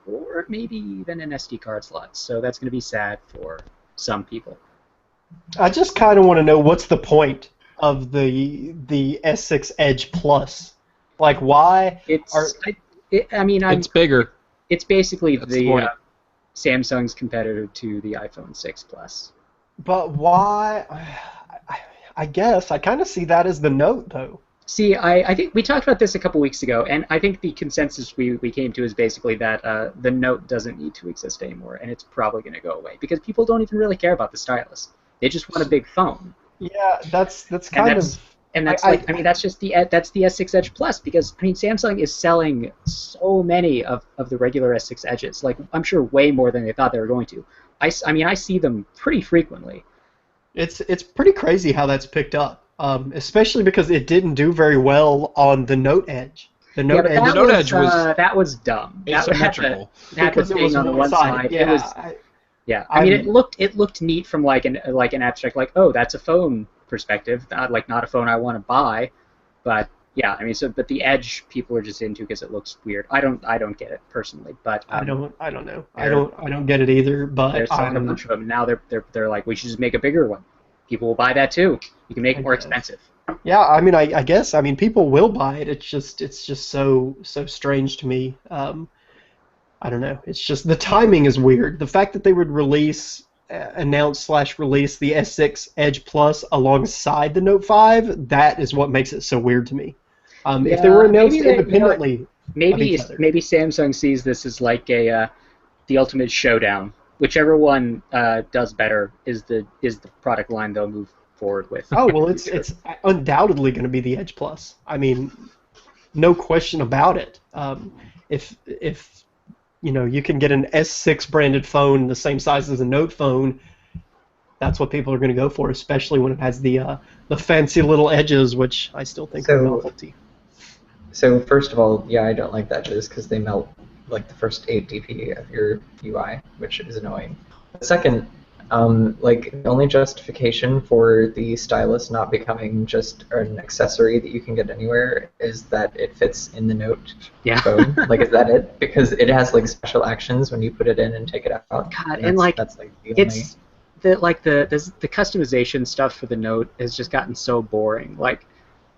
or maybe even an SD card slot. So that's going to be sad for some people. I just kind of want to know what's the point of the S6 Edge Plus. Like, why? It's bigger. It's basically That's the point. Samsung's competitor to the iPhone 6 Plus. But why? I guess I kind of see that as the Note, though. See, I think we talked about this a couple weeks ago, and I think the consensus we came to is basically that the Note doesn't need to exist anymore, and it's probably going to go away because people don't even really care about the stylus. They just want a big phone. Yeah, that's kind of. And that's that's just the S6 Edge Plus, because I mean Samsung is selling so many of the regular S6 Edges, like I'm sure way more than they thought they were going to. I see them pretty frequently. It's pretty crazy how that's picked up, especially because it didn't do very well on the Note Edge. The Note Edge was that was dumb. Asymmetrical. That was being on the one side. Yeah, I mean, it looked neat from like an abstract, like, oh, that's a phone perspective, not a phone I want to buy, but yeah, I mean, but the Edge people are just into because it looks weird. I don't get it personally, but I don't know. I don't get it either. But there's selling a bunch of them now. They're like, we should just make a bigger one. People will buy that too. You can make it more expensive. Yeah, I mean, I guess people will buy it. It's just so strange to me. I don't know. It's just the timing is weird. The fact that they would announce/release the S6 Edge Plus alongside the Note 5, that is what makes it so weird to me. If they were announced independently, maybe Samsung sees this as like the ultimate showdown. Whichever one does better is the product line they'll move forward with. Oh well, it's undoubtedly going to be the Edge Plus. I mean, no question about it. If you can get an S6 branded phone the same size as a Note phone, that's what people are going to go for, especially when it has the fancy little edges, which I still think are novelty. So first of all, yeah, I don't like the edges because they melt like the first 8 dp of your UI, which is annoying. Second, the only justification for the stylus not becoming just an accessory that you can get anywhere is that it fits in the Note phone. Like, is that it? Because it has like special actions when you put it in and take it out. God, that's the it's the customization stuff for the Note has just gotten so boring. Like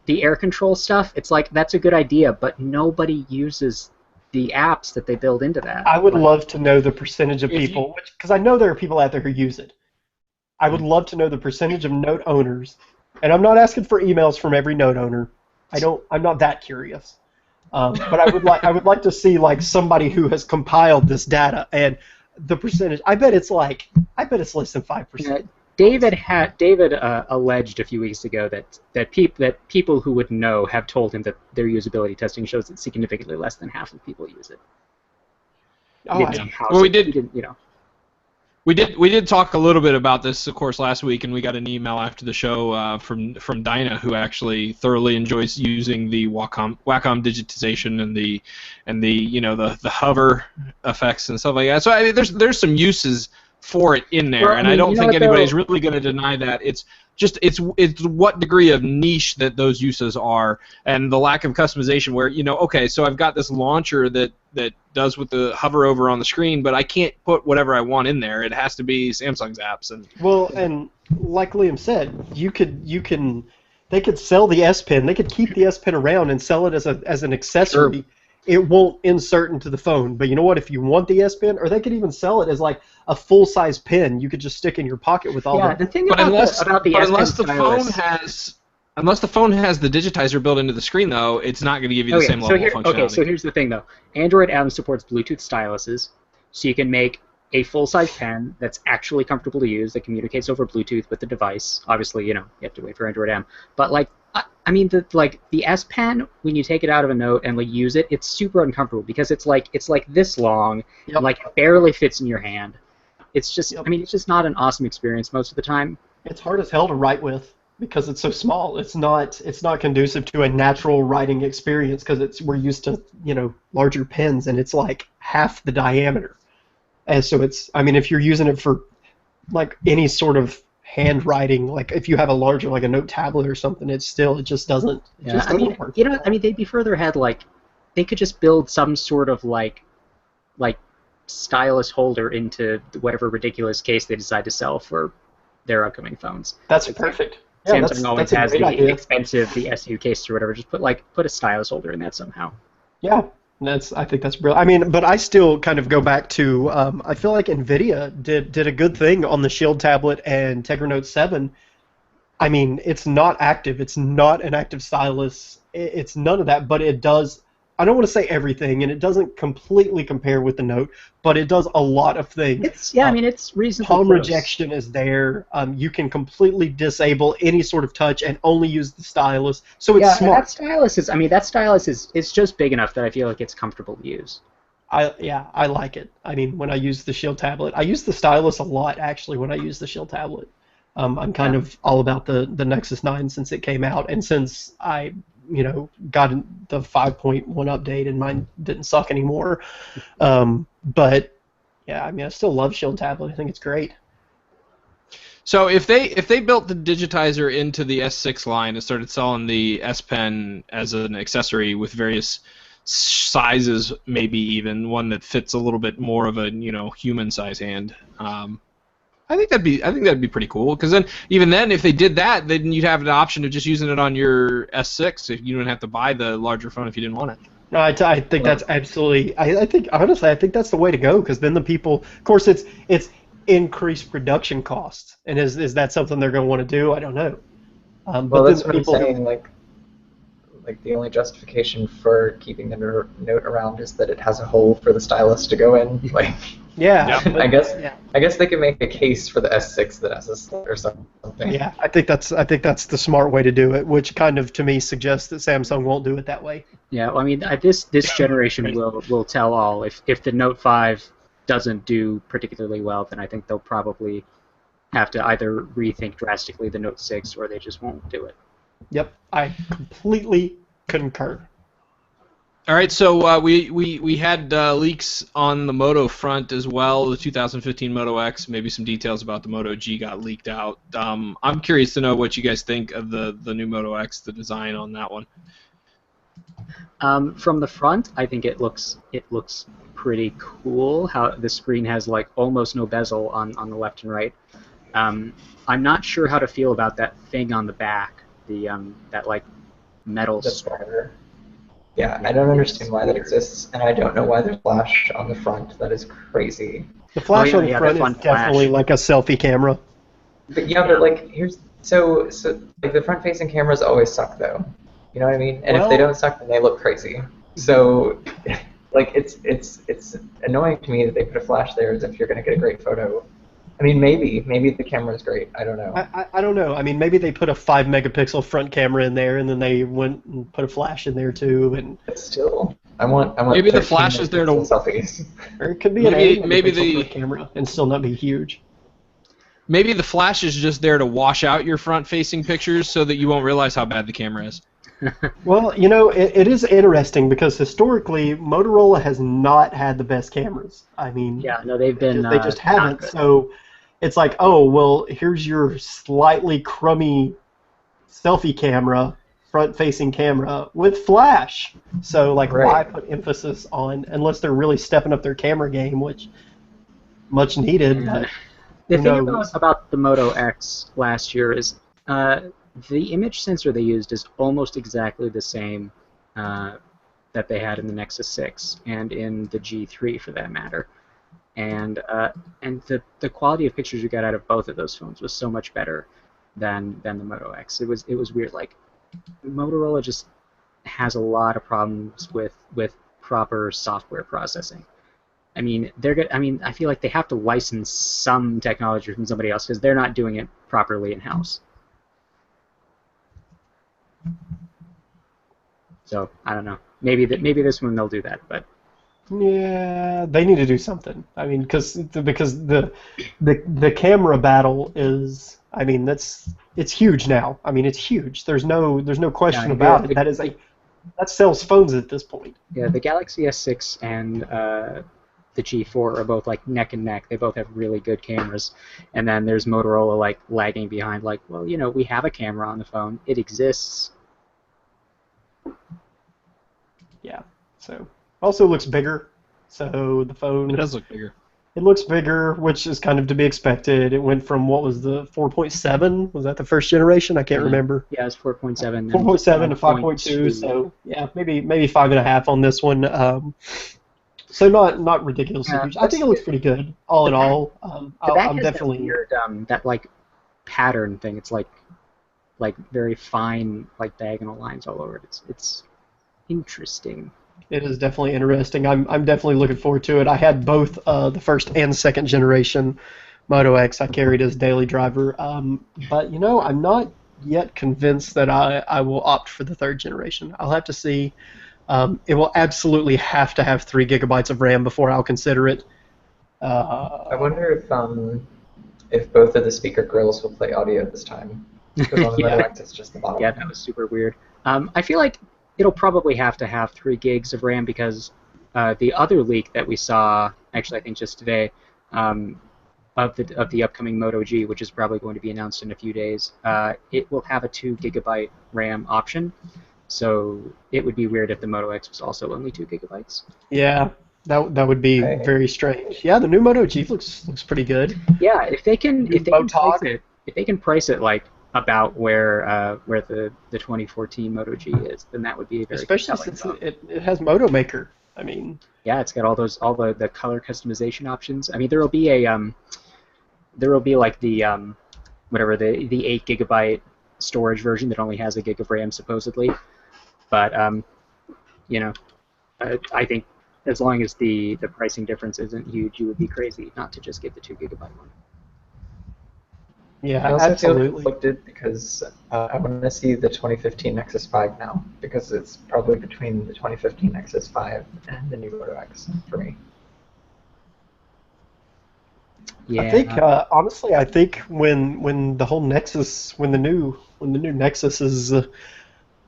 the air control stuff, it's like that's a good idea, but nobody uses the apps that they build into that. I would love to know the percentage of people, because I know there are people out there who use it. I would love to know the percentage of Note owners, and I'm not asking for emails from every Note owner. I'm not that curious, but I would like to see like somebody who has compiled this data and the percentage. I bet it's less than 5%. David alleged a few weeks ago that people who would know have told him that their usability testing shows that significantly less than half of people use it. Well, we did talk a little bit about this, of course, last week, and we got an email after the show from Dinah, who actually thoroughly enjoys using the Wacom digitization and the hover effects and stuff like that. So I mean, there's some uses for it in there, and I don't think anybody's really going to deny that. It's what degree of niche that those uses are, and the lack of customization where, okay, so I've got this launcher that does with the hover over on the screen, but I can't put whatever I want in there. It has to be Samsung's apps. And like Liam said, they could sell the S Pen. They could keep the S Pen around and sell it as an accessory. Sure. It won't insert into the phone, but you know what? If you want the S Pen, or they could even sell it as like a full-size pen, you could just stick in your pocket with all the thing about the unless the phone has the digitizer built into the screen, though, it's not going to give you the same level of functionality. Okay, so here's the thing, though. Android M supports Bluetooth styluses, so you can make a full-size pen that's actually comfortable to use that communicates over Bluetooth with the device. Obviously, you have to wait for Android M, but like. I mean, the S Pen, when you take it out of a Note and use it, it's super uncomfortable because it's like this long, and it barely fits in your hand. It's just, I mean, it's just not an awesome experience most of the time. It's hard as hell to write with. because it's so small. It's not conducive to a natural writing experience because we're used to larger pens, and it's like half the diameter. And so I mean, if you're using it for like any sort of handwriting, like if you have a larger, like a note tablet or something, it just doesn't. It just doesn't work. They'd be further ahead. Like, they could just build some sort of like stylus holder into whatever ridiculous case they decide to sell for their upcoming phones. That's perfect. Yeah, Samsung always has the idea. expensive, the SU case or whatever. Just put a stylus holder in that somehow. Yeah, I think that's brilliant. I mean, but I still kind of go back to I feel like NVIDIA did a good thing on the Shield tablet and Tegra Note 7. I mean, it's not active. It's not an active stylus. It's none of that, but it does. I don't want to say everything, and it doesn't completely compare with the Note, but it does a lot of things. It's reasonably palm close. rejection is there. You can completely disable any sort of touch and only use the stylus. So it's smart. That stylus is just big enough that I feel like it's comfortable to use. I like it. I mean, when I use the Shield tablet, I use the stylus a lot actually. When I use the Shield tablet, I'm kind of all about the Nexus 9 since it came out, and since I got the 5.1 update and mine didn't suck anymore. But yeah, I mean, I still love Shield tablet. I think it's great. So if they built the digitizer into the S6 line and started selling the S Pen as an accessory with various sizes, maybe even one that fits a little bit more of a human size hand, I think that'd be pretty cool. Because even then, if they did that, then you'd have an option of just using it on your S6. If you don't have to buy the larger phone if you didn't want it. No, I think that's absolutely. I think honestly, I think that's the way to go. Because then the people, of course, it's increased production costs, and is that something they're going to want to do? I don't know. Well, that's what I'm saying. Like the only justification for keeping the Note around is that it has a hole for the stylus to go in. Like. Yeah, I guess they can make a case for the S6 that has a slit or something. Yeah, I think that's the smart way to do it, which kind of to me suggests that Samsung won't do it that way. Yeah, well, I mean, this generation will tell all. If the Note 5 doesn't do particularly well, then I think they'll probably have to either rethink drastically the Note 6 or they just won't do it. Yep, I completely concur. All right, so we had leaks on the Moto front as well. The 2015 Moto X, maybe some details about the Moto G got leaked out. I'm curious to know what you guys think of the new Moto X, the design on that one. From the front, I think it looks pretty cool. How the screen has like almost no bezel on the left and right. I'm not sure how to feel about that thing on the back, that like metal spreader. Yeah, I don't understand why that exists, and I don't know why there's flash on the front. That is crazy. The flash on the front is definitely like a selfie camera. But like here's so like the front-facing cameras always suck though. You know what I mean? And if they don't suck, then they look crazy. So like it's annoying to me that they put a flash there as if you're gonna get a great photo. I mean, maybe the camera's great. I don't know. I don't know. I mean, maybe they put a 5-megapixel front camera in there, and then they went and put a flash in there too. And but still, I want. Maybe the flash is there to selfies. Or it could be maybe the camera and still not be huge. Maybe the flash is just there to wash out your front-facing pictures so that you won't realize how bad the camera is. Well, it is interesting because historically Motorola has not had the best cameras. I mean, yeah, no, they just haven't. So it's like, oh, well, here's your slightly crummy selfie camera, front-facing camera with flash. So like, why put emphasis on, unless they're really stepping up their camera game, which much needed. But the thing about the Moto X last year is the image sensor they used is almost exactly the same that they had in the Nexus 6 and in the G3 for that matter. And the quality of pictures you got out of both of those phones was so much better than the Moto X. It was weird. Like, Motorola just has a lot of problems with proper software processing. I mean, I feel like they have to license some technology from somebody else because they're not doing it properly in house. So I don't know. Maybe this one they'll do that, but. Yeah, they need to do something. I mean, because the camera battle is I mean, it's huge now. I mean, it's huge. There's no question Yeah, about it. That sells phones at this point. Yeah, the Galaxy S6 and the G4 are both like neck and neck. They both have really good cameras. And then there's Motorola like lagging behind, like, well, you know, we have a camera on the phone. It exists. Yeah. So also looks bigger. So the phone It does look bigger. It looks bigger, which is kind of to be expected. It went from what was the 4.7? Was that the first generation? I can't remember. Yeah, it's 4.7. 4.7 to 5.2. So yeah, maybe 5.5 on this one. So not ridiculously huge. I think it looks pretty good, all in all. The back I'm has definitely that weird, that like pattern thing. It's like very fine, like diagonal lines all over it. It's interesting. It is definitely interesting. I'm definitely looking forward to it. I had both the first and second generation Moto X I carried as daily driver, but you know, I'm not yet convinced that I will opt for the third generation. I'll have to see. It will absolutely have to have 3 gigabytes of RAM before I'll consider it. I wonder if both of the speaker grills will play audio this time. Because on the Moto X, it's just the bottom. Yeah, that was super weird. I feel like it'll probably have to have 3 gigs of RAM because the other leak that we saw, actually I think just today, of the upcoming Moto G, which is probably going to be announced in a few days, it will have a 2 gigabyte RAM option. So it would be weird if the Moto X was also only 2 gigabytes. Yeah, that would be very strange. Yeah, the new Moto G looks pretty good. Yeah, if they can price it like about where the 2014 Moto G is, then that would be a very especially since it has Moto Maker. I mean, yeah, it's got all the color customization options. I mean, there will be like the whatever the 8 gigabyte storage version that only has a gig of RAM supposedly, but you know, I think as long as the pricing difference isn't huge, you would be crazy not to just get the 2 gigabyte one. Yeah, I also absolutely. feel conflicted because I want to see the 2015 Nexus 5 now, because it's probably between the 2015 Nexus 5 and the new Moto X for me. Yeah. I think honestly, I think when the whole Nexus, when the new Nexus is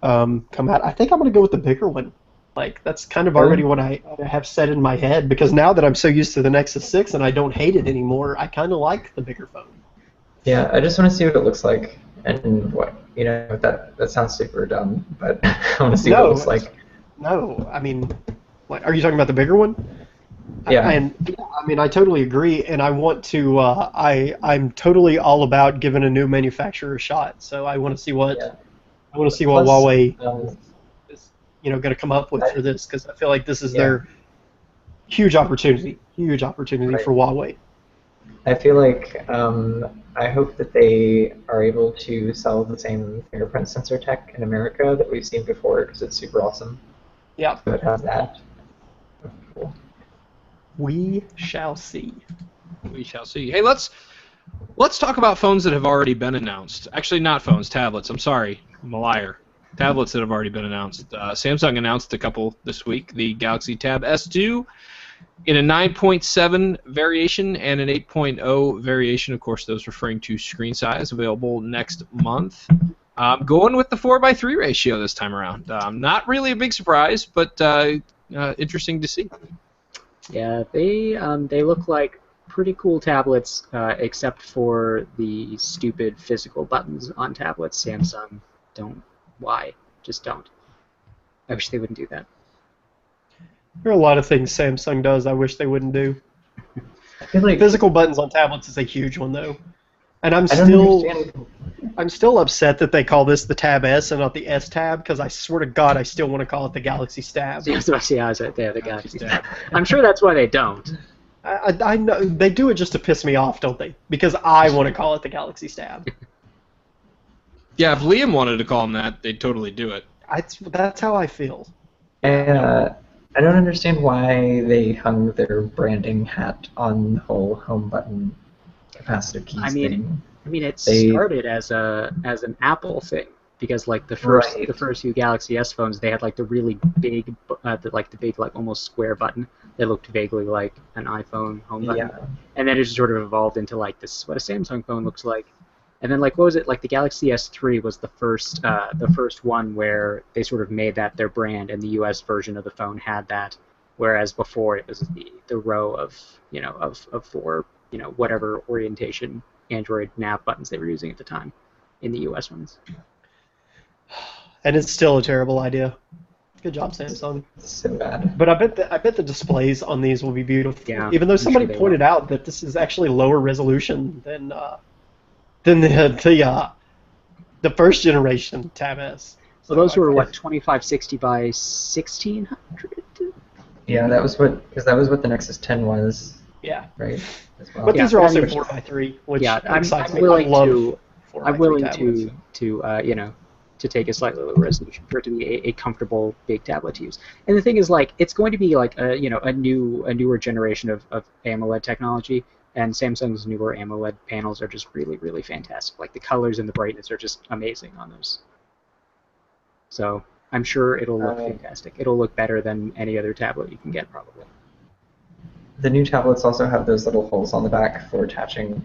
come out, I think I'm gonna go with the bigger one. Like that's kind of already what I have set in my head, because now that I'm so used to the Nexus 6 and I don't hate it anymore, I kind of like the bigger phone. Yeah, I just want to see what it looks like, and what that sounds super dumb, but I want to see what it looks like. No, I mean, what, are you talking about the bigger one? Yeah. I mean, I totally agree, and I want to. I'm totally all about giving a new manufacturer a shot. So I want to see what Huawei is, going to come up with for this, because I feel like this is their huge opportunity for Huawei. I feel like I hope that they are able to sell the same fingerprint sensor tech in America that we've seen before, because it's super awesome. Yeah. So it has that. Cool. We shall see. We shall see. Hey, let's talk about phones that have already been announced. Actually, not phones, tablets. I'm sorry, I'm a liar. Tablets that have already been announced. Samsung announced a couple this week. The Galaxy Tab S2 in a 9.7 variation and an 8.0 variation. Of course, those referring to screen size, available next month. Going with the 4:3 ratio this time around. Not really a big surprise, but interesting to see. Yeah, they look like pretty cool tablets, except for the stupid physical buttons on tablets. Samsung don't. Why? Just don't. I wish they wouldn't do that. There are a lot of things Samsung does I wish they wouldn't do. I feel like Physical buttons on tablets is a huge one, though. And I'm still upset that they call this the Tab S and not the S Tab, because I swear to God I still want to call it the Galaxy Stab. Yeah, the Galaxy Tab. I'm sure that's why they don't. I know they do it just to piss me off, don't they? Because I want to call it the Galaxy Stab. Yeah, if Liam wanted to call them that, they'd totally do it. That's how I feel. I don't understand why they hung their branding hat on the whole home button capacitive keys thing. I mean, it started as an Apple thing, because like the first few Galaxy S phones, they had like the really big, the big almost square button that looked vaguely like an iPhone home button, and then it just sort of evolved into like this is what a Samsung phone looks like, And then like what was it? Like the Galaxy S3 was the first one where they sort of made that their brand, and the US version of the phone had that, whereas before it was the row of of four whatever orientation Android nav buttons they were using at the time in the US ones. And it's still a terrible idea. Good job, Samsung. It's so bad. But I bet the displays on these will be beautiful. Yeah, Even though I'm somebody sure they pointed will. out that this is actually lower resolution than the first generation Tab S. So those were what 2560 by 1600. Yeah, that was what the Nexus 10 was, Yeah. right? As well. But Yeah, these are I also mean, 4x3, which Yeah, excites I'm me. willing I love to 4x3 I'm willing tablets. to take a slightly lower resolution for it to be a comfortable big tablet to use. And the thing is, like, it's going to be like a newer generation of AMOLED technology, and Samsung's newer AMOLED panels are just really, really fantastic. Like the colors and the brightness are just amazing on those. So I'm sure it'll look fantastic. It'll look better than any other tablet you can get, probably. The new tablets also have those little holes on the back for attaching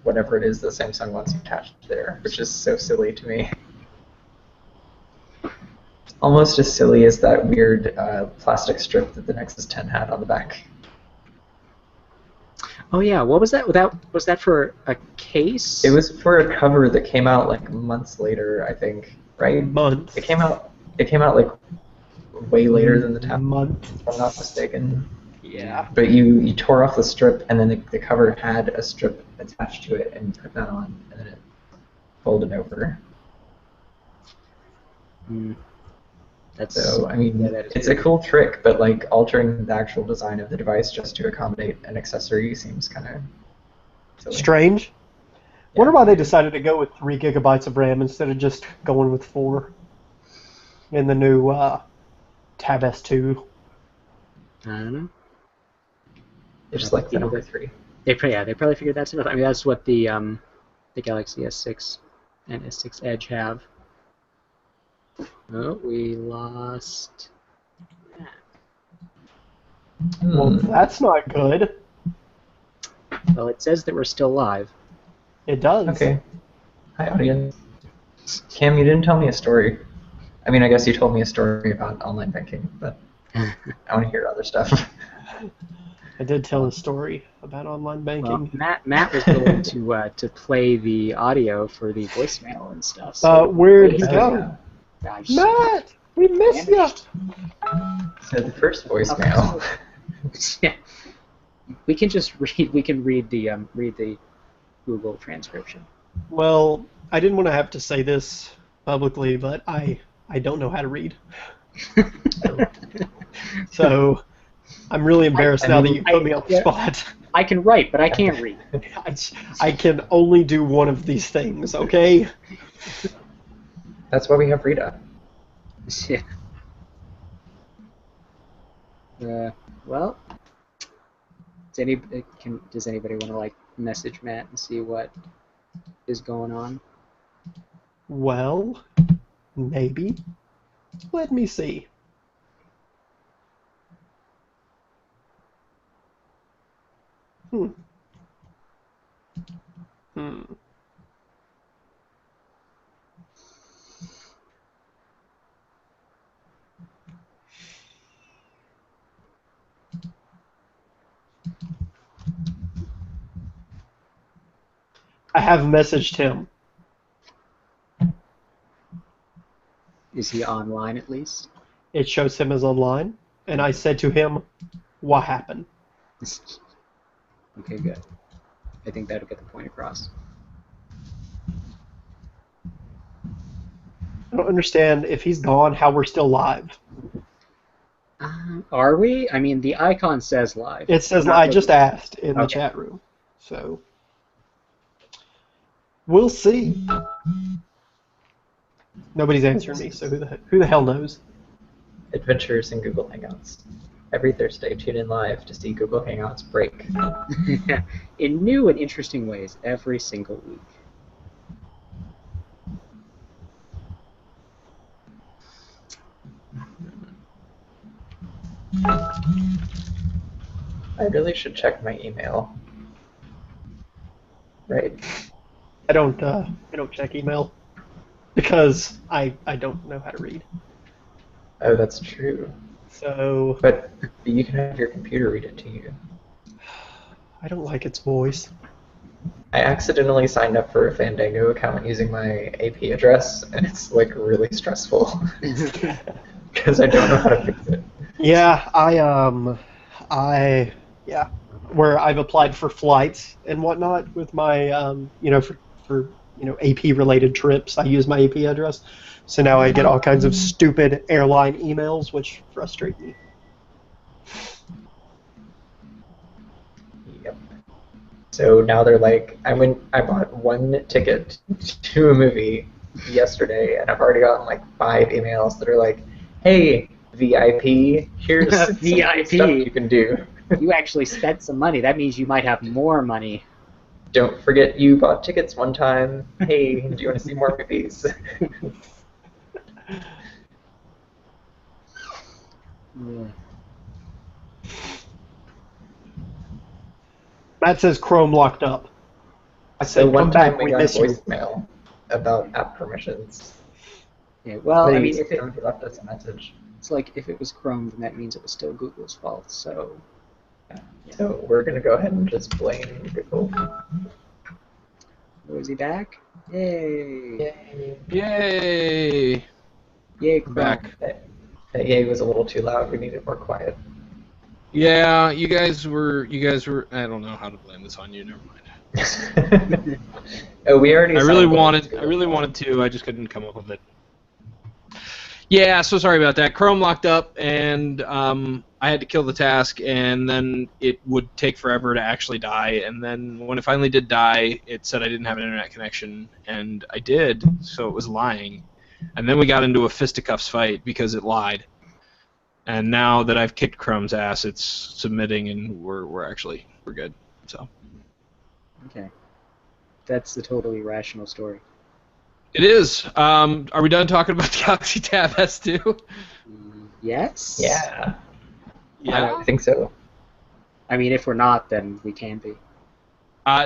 whatever it is that Samsung wants attached there, which is so silly to me. Almost as silly as that weird plastic strip that the Nexus 10 had on the back. Oh yeah, what was that? Was that for a case? It was for a cover that came out like months later, I think, right? Months. It came out like way later than the tablet, Months. if I'm not mistaken. Yeah. But you tore off the strip, and then the cover had a strip attached to it, and you put that on, and then it folded over. So, I mean, it's a cool trick, but like altering the actual design of the device just to accommodate an accessory seems kind of silly. Strange. Wonder why they decided to go with 3 gigabytes of RAM instead of just going with 4 in the new Tab S2. I don't know. They just like the number 3. They probably figured that's enough. I mean, that's what the Galaxy S6 and S6 Edge have. Oh, we lost that. Well, that's not good. Well, it says that we're still live. It does. Okay. Hi, audience. Cam, you didn't tell me a story. I mean, I guess you told me a story about online banking, but I want to hear other stuff. I did tell a story about online banking. Well, Matt was willing to play the audio for the voicemail and stuff. So where'd he go? Yeah. Gosh, Matt, we missed you. So the first voicemail. Yeah. We can just read. We can read the Google transcription. Well, I didn't want to have to say this publicly, but I don't know how to read. So I'm really embarrassed now that you put me on the spot. I can write, but I can't read. I can only do one of these things, okay? That's why we have Rita. Yeah. Well, does anybody want to like message Matt and see what is going on? Well, maybe. Let me see. I have messaged him. Is he online at least? It shows him as online, and I said to him, "What happened?" Okay, good. I think that'll get the point across. I don't understand if he's gone, how we're still live. Are we? I mean, the icon says live. It says I just asked in the chat room, so we'll see. Nobody's answering me, so who the hell knows? Adventures in Google Hangouts. Every Thursday, tune in live to see Google Hangouts break. In new and interesting ways every single week. I really should check my email. Right? I don't check email because I don't know how to read. Oh, that's true. So But you can have your computer read it to you. I don't like its voice. I accidentally signed up for a Fandango account using my AP address, and it's like really stressful because I don't know how to fix it. Yeah, yeah, where I've applied for flights and whatnot with my for AP related trips. I use my AP address, so now I get all kinds of stupid airline emails, which frustrate me. Yep. So now they're like, I bought one ticket to a movie yesterday, and I've already gotten like 5 emails that are like, "Hey, VIP, here's some VIP. stuff you can do. You actually spent some money. That means you might have more money. Don't forget you bought tickets one time. Hey, do you want to see more movies?" Yeah. Matt says Chrome locked up. I So said, one come time back, we we got a miss you. voicemail about app permissions. Yeah, well, I mean, if Somebody left us a message. it's like if it was Chrome, then that means it was still Google's fault. So, So we're gonna go ahead and just blame Google. was he back? Yay! Yay! Yay, I'm Chrome. back. That yay was a little too loud. We needed more quiet. Yeah, you guys were. I don't know how to blame this on you. Never mind. Oh, we already. I really signed wanted to. I just couldn't come up with it. Yeah, so sorry about that. Chrome locked up, and I had to kill the task, and then it would take forever to actually die. And then when it finally did die, it said I didn't have an internet connection, and I did, so it was lying. And then we got into a fisticuffs fight because it lied. And now that I've kicked Chrome's ass, it's submitting, and we're good. So. Okay. That's the totally rational story. It is. Are we done talking about the Galaxy Tab S2? Yes? Yeah. Yeah. I think so. I mean, if we're not, then we can be.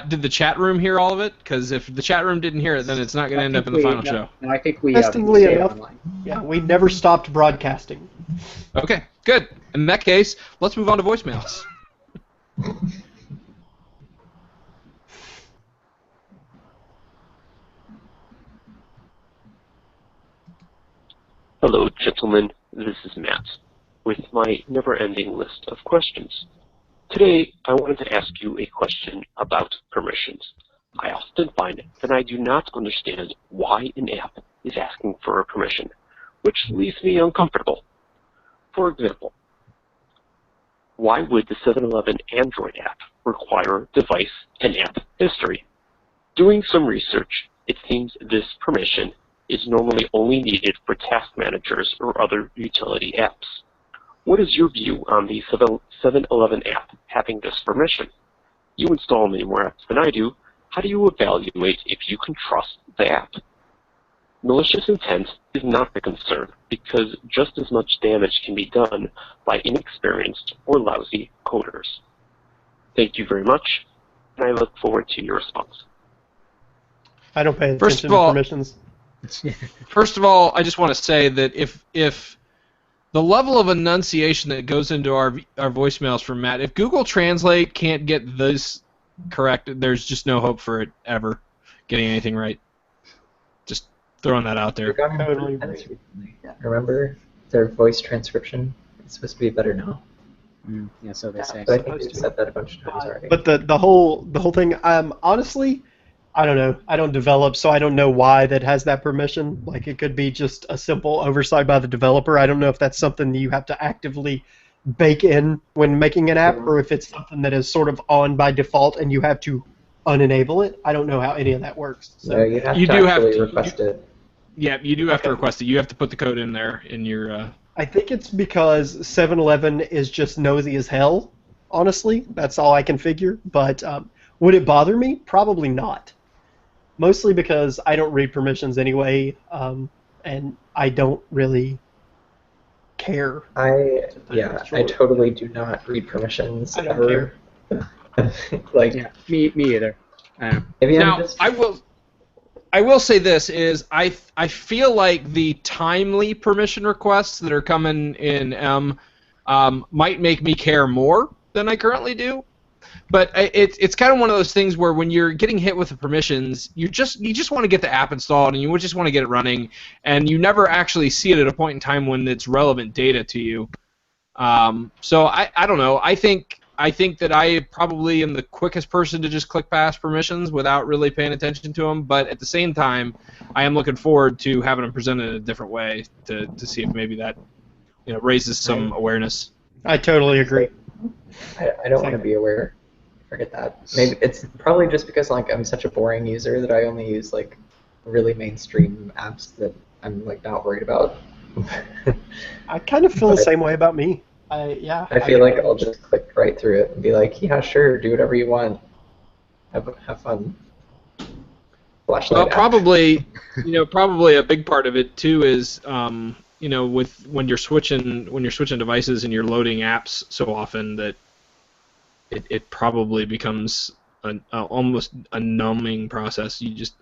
Did the chat room hear all of it? Because if the chat room didn't hear it, then it's not going to end up in the final show. No, I think we Interestingly stayed enough, online. yeah, we never stopped broadcasting. Okay, good. In that case, let's move on to voicemails. Hello, gentlemen. This is Matt, with my never-ending list of questions. Today, I wanted to ask you a question about permissions. I often find that I do not understand why an app is asking for a permission, which leaves me uncomfortable. For example, why would the 7-Eleven Android app require device and app history? Doing some research, it seems this permission is normally only needed for task managers or other utility apps. What is your view on the 7-Eleven app having this permission? You install many more apps than I do. How do you evaluate if you can trust the app? Malicious intent is not the concern because just as much damage can be done by inexperienced or lousy coders. Thank you very much, and I look forward to your response. I don't pay First attention of all- to permissions. First of all, I just want to say that if the level of enunciation that goes into our voicemails from Matt, if Google Translate can't get this correct, there's just no hope for it ever getting anything right. Just throwing that out there. Totally. Remember their voice transcription? It's supposed to be better now. Yeah, so they say. So I think they've said that a bunch of times already. But the whole thing, honestly, I don't know. I don't develop, so I don't know why that has that permission. Like, it could be just a simple oversight by the developer. I don't know if that's something you have to actively bake in when making an app, or if it's something that is sort of on by default and you have to unenable it. I don't know how any of that works. So. No, you'd have You to do have actually to- request it. Yeah, you do have to Okay. request it. You have to put the code in there in your. I think it's because 7-Eleven is just nosy as hell, honestly. That's all I can figure. But would it bother me? Probably not. Mostly because I don't read permissions anyway, and I don't really care. I Sure. totally do not read permissions I don't ever. Like Yeah, me either. maybe Now, I'm just I will I will say this is I feel like the timely permission requests that are coming in might make me care more than I currently do. But it's kind of one of those things where when you're getting hit with the permissions, you just want to get the app installed and you just want to get it running, and you never actually see it at a point in time when it's relevant data to you. So I don't know. I think that I probably am the quickest person to just click past permissions without really paying attention to them. But at the same time, I am looking forward to having them presented in a different way to see if maybe that raises some awareness. I totally agree. I don't want to be aware. Forget that. Maybe it's probably just because like I'm such a boring user that I only use like really mainstream apps that I'm like not worried about. I kind of feel the same way about me. I feel like I'll just click right through it and be like, yeah, sure, do whatever you want. Have fun. Flashlight Well, app. probably a big part of it too is with when you're switching devices and you're loading apps so often that it probably becomes almost a numbing process. You just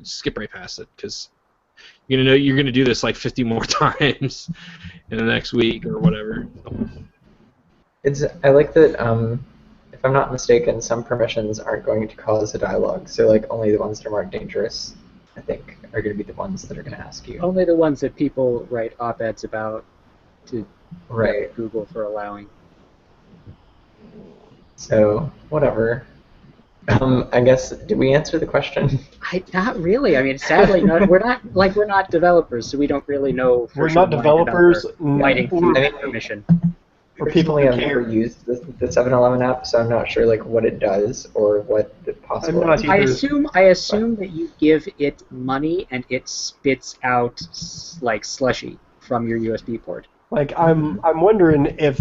skip right past it because you're gonna do this like 50 more times in the next week or whatever. I like that. If I'm not mistaken, some permissions aren't going to cause a dialogue. So like only the ones that are marked dangerous, I think, are going to be the ones that are going to ask you. Only the ones that people write op-eds about to Right. Google for allowing. So whatever. I guess did we answer the question? Not really. I mean, sadly, we're not developers, so we don't really know. We're not developers. Writing or permission. For people Personally, who I've never care. used the 7-Eleven app, so I'm not sure like what it does or what the possible. I'm not I either. assume that you give it money and it spits out like slushy from your USB port. Like I'm wondering if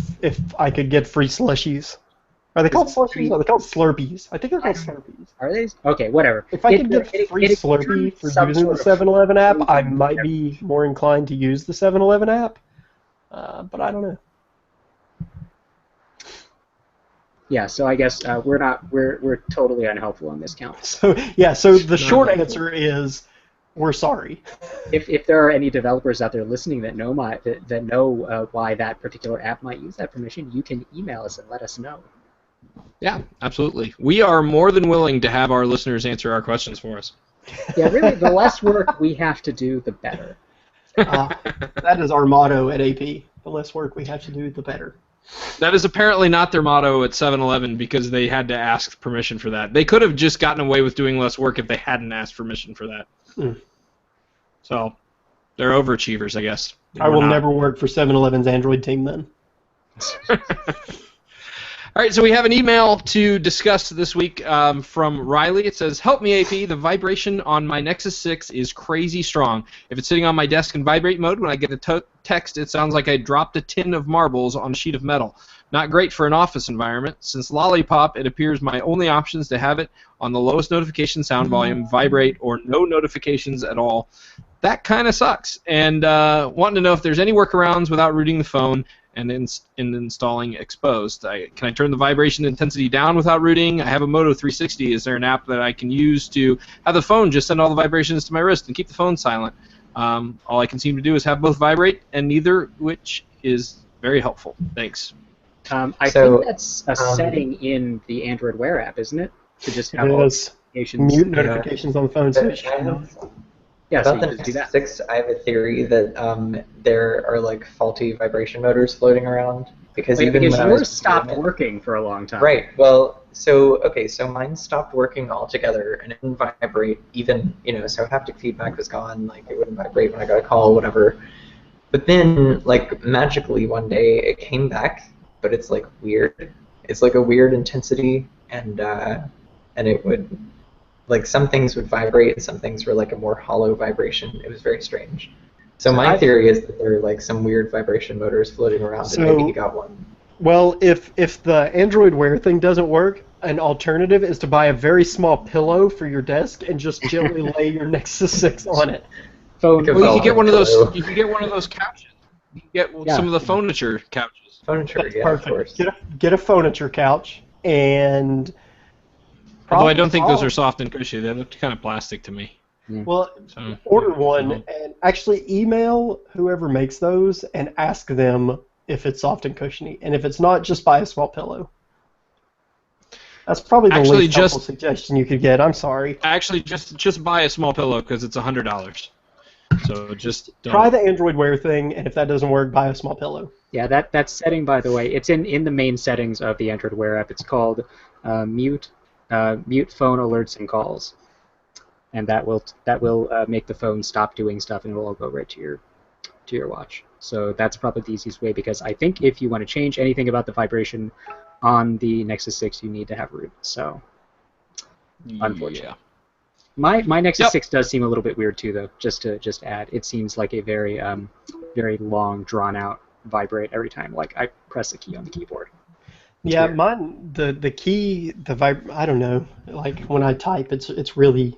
I could get free slushies. Are they called slushies? Or are they called Slurpees? I think they're called Slurpees. Are they? Okay, whatever. If I could get free Slurpee for using the 7-Eleven app, I might be more inclined to use the 7-Eleven app. But I don't know. Yeah, so I guess we're totally unhelpful on this count. So the short answer is we're sorry. If there are any developers out there listening that know why that particular app might use that permission, you can email us and let us know. Yeah, absolutely. We are more than willing to have our listeners answer our questions for us. Yeah, really, the less work we have to do, the better. That is our motto at AP. The less work we have to do, the better. That is apparently not their motto at 7-Eleven because they had to ask permission for that. They could have just gotten away with doing less work if they hadn't asked permission for that. So they're overachievers, I guess. I will never work for 7-Eleven's Android team then. All right, so we have an email to discuss this week from Riley. It says, "Help me, AP. The vibration on my Nexus 6 is crazy strong. If it's sitting on my desk in vibrate mode, when I get a text, it sounds like I dropped a tin of marbles on a sheet of metal. Not great for an office environment. Since Lollipop, it appears my only options to have it on the lowest notification sound volume, vibrate, or no notifications at all. That kind of sucks. And wanting to know if there's any workarounds without rooting the phone and installing Exposed. Can I turn the vibration intensity down without rooting? I have a Moto 360. Is there an app that I can use to have the phone just send all the vibrations to my wrist and keep the phone silent? All I can seem to do is have both vibrate, and neither, which is very helpful. Thanks." I think that's a setting in the Android Wear app, isn't it? To just have all notifications. Mute notifications on the phone. Yeah, so About you the just do that. Nexus 6, I have a theory that there are like faulty vibration motors floating around because Wait, even because when I was yours stopped using it- working for a long time. Right. Well, so mine stopped working altogether and it didn't vibrate even, so haptic feedback was gone, like it wouldn't vibrate when I got a call, whatever. But then, like magically one day it came back, but it's like weird. It's like a weird intensity and it would, like some things would vibrate and some things were like a more hollow vibration. It was very strange. So my theory is that there are like some weird vibration motors floating around and maybe you got one. Well, if the Android Wear thing doesn't work, an alternative is to buy a very small pillow for your desk and just gently lay your Nexus 6 on it. Phone. Well, you can get one of those. You can get one of those couches. You can get some of the furniture couches. Furniture, That's yeah, perfect. of course. Get a furniture couch and. Although I don't think those are soft and cushy. They look kind of plastic to me. Well, So, order one and actually email whoever makes those and ask them if it's soft and cushiony. And if it's not, just buy a small pillow. That's probably the Actually, least helpful suggestion you could get. I'm sorry. Actually, just buy a small pillow because it's $100. So just don't. Try the Android Wear thing, and if that doesn't work, buy a small pillow. Yeah, that setting, by the way, it's in the main settings of the Android Wear app. It's called mute phone alerts and calls, and that will make the phone stop doing stuff, and it will all go right to your watch. So that's probably the easiest way, because I think if you want to change anything about the vibration on the Nexus 6, you need to have root. So unfortunately. Yeah. My Nexus 6 does seem a little bit weird too, though. Just to add, it seems like a very very long, drawn out vibrate every time like I press a key on the keyboard. Yeah, mine the key I don't know. Like when I type, it's really,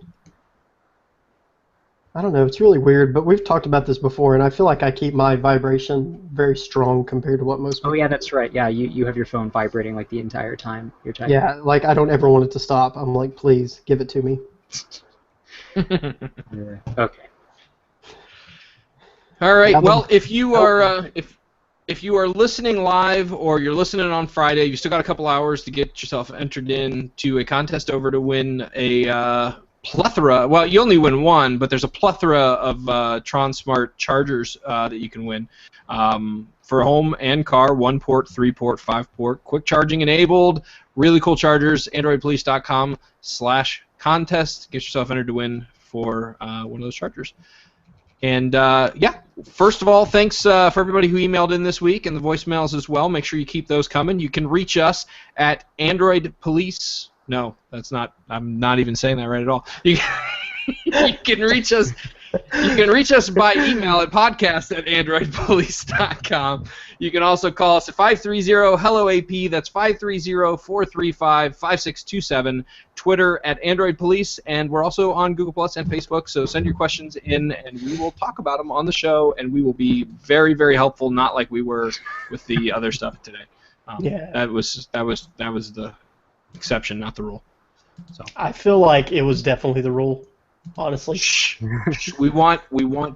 I don't know. It's really weird. But we've talked about this before, and I feel like I keep my vibration very strong compared to what most people. Oh yeah, that's right. Yeah, you have your phone vibrating like the entire time you're typing. Yeah, like I don't ever want it to stop. I'm like, please give it to me. Yeah. Okay. All right. Well, if you are if you are listening live or you're listening on Friday, you still got a couple hours to get yourself entered into a contest over to win a plethora. Well, you only win one, but there's a plethora of Tron Smart chargers that you can win for home and car, 1-port, 3-port, 5-port, quick charging enabled. Really cool chargers. AndroidPolice.com/contest. Get yourself entered to win for one of those chargers. And yeah, first of all, thanks for everybody who emailed in this week and the voicemails as well. Make sure you keep those coming. You can reach us at Android Police. No, that's not. I'm not even saying that right at all. You can reach us. You can reach us by email at podcast@androidpolice.com. You can also call us at 530-HELLO-AP. That's 530-435-5627. Twitter at Android Police, and we're also on Google Plus and Facebook. So send your questions in, and we will talk about them on the show, and we will be very, very helpful. Not like we were with the other stuff today. Yeah. That was the exception, not the rule. So I feel like it was definitely the rule. Honestly, we want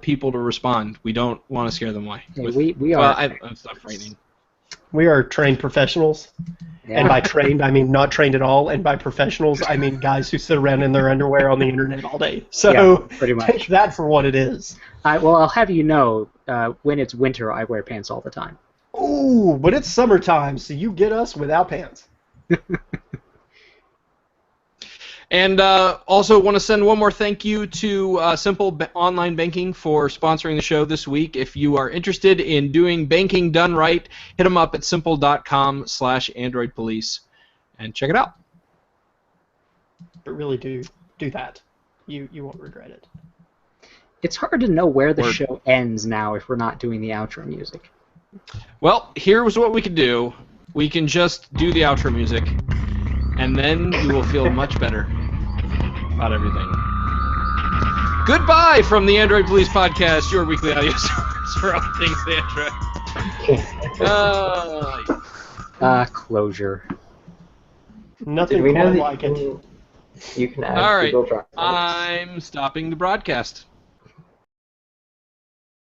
people to respond. We don't want to scare them away. Yeah, we are. It's not frightening. We are trained professionals, and by trained I mean not trained at all, and by professionals I mean guys who sit around in their underwear on the internet all day. So yeah, pretty much. Take that for what it is. Well, I'll have you know, when it's winter, I wear pants all the time. Ooh, but it's summertime, so you get us without pants. And also want to send one more thank you to Simple Online Banking for sponsoring the show this week. If you are interested in doing banking done right, hit them up at simple.com/AndroidPolice and check it out. But really do that. You won't regret it. It's hard to know where the show ends now if we're not doing the outro music. Well, here's what we can do. We can just do the outro music, and then you will feel much better about everything. Goodbye from the Android Police Podcast, your weekly audio source for all things Android. Closure. Nothing Did we know quite that like it. you can add All right, Google Drive? I'm stopping the broadcast.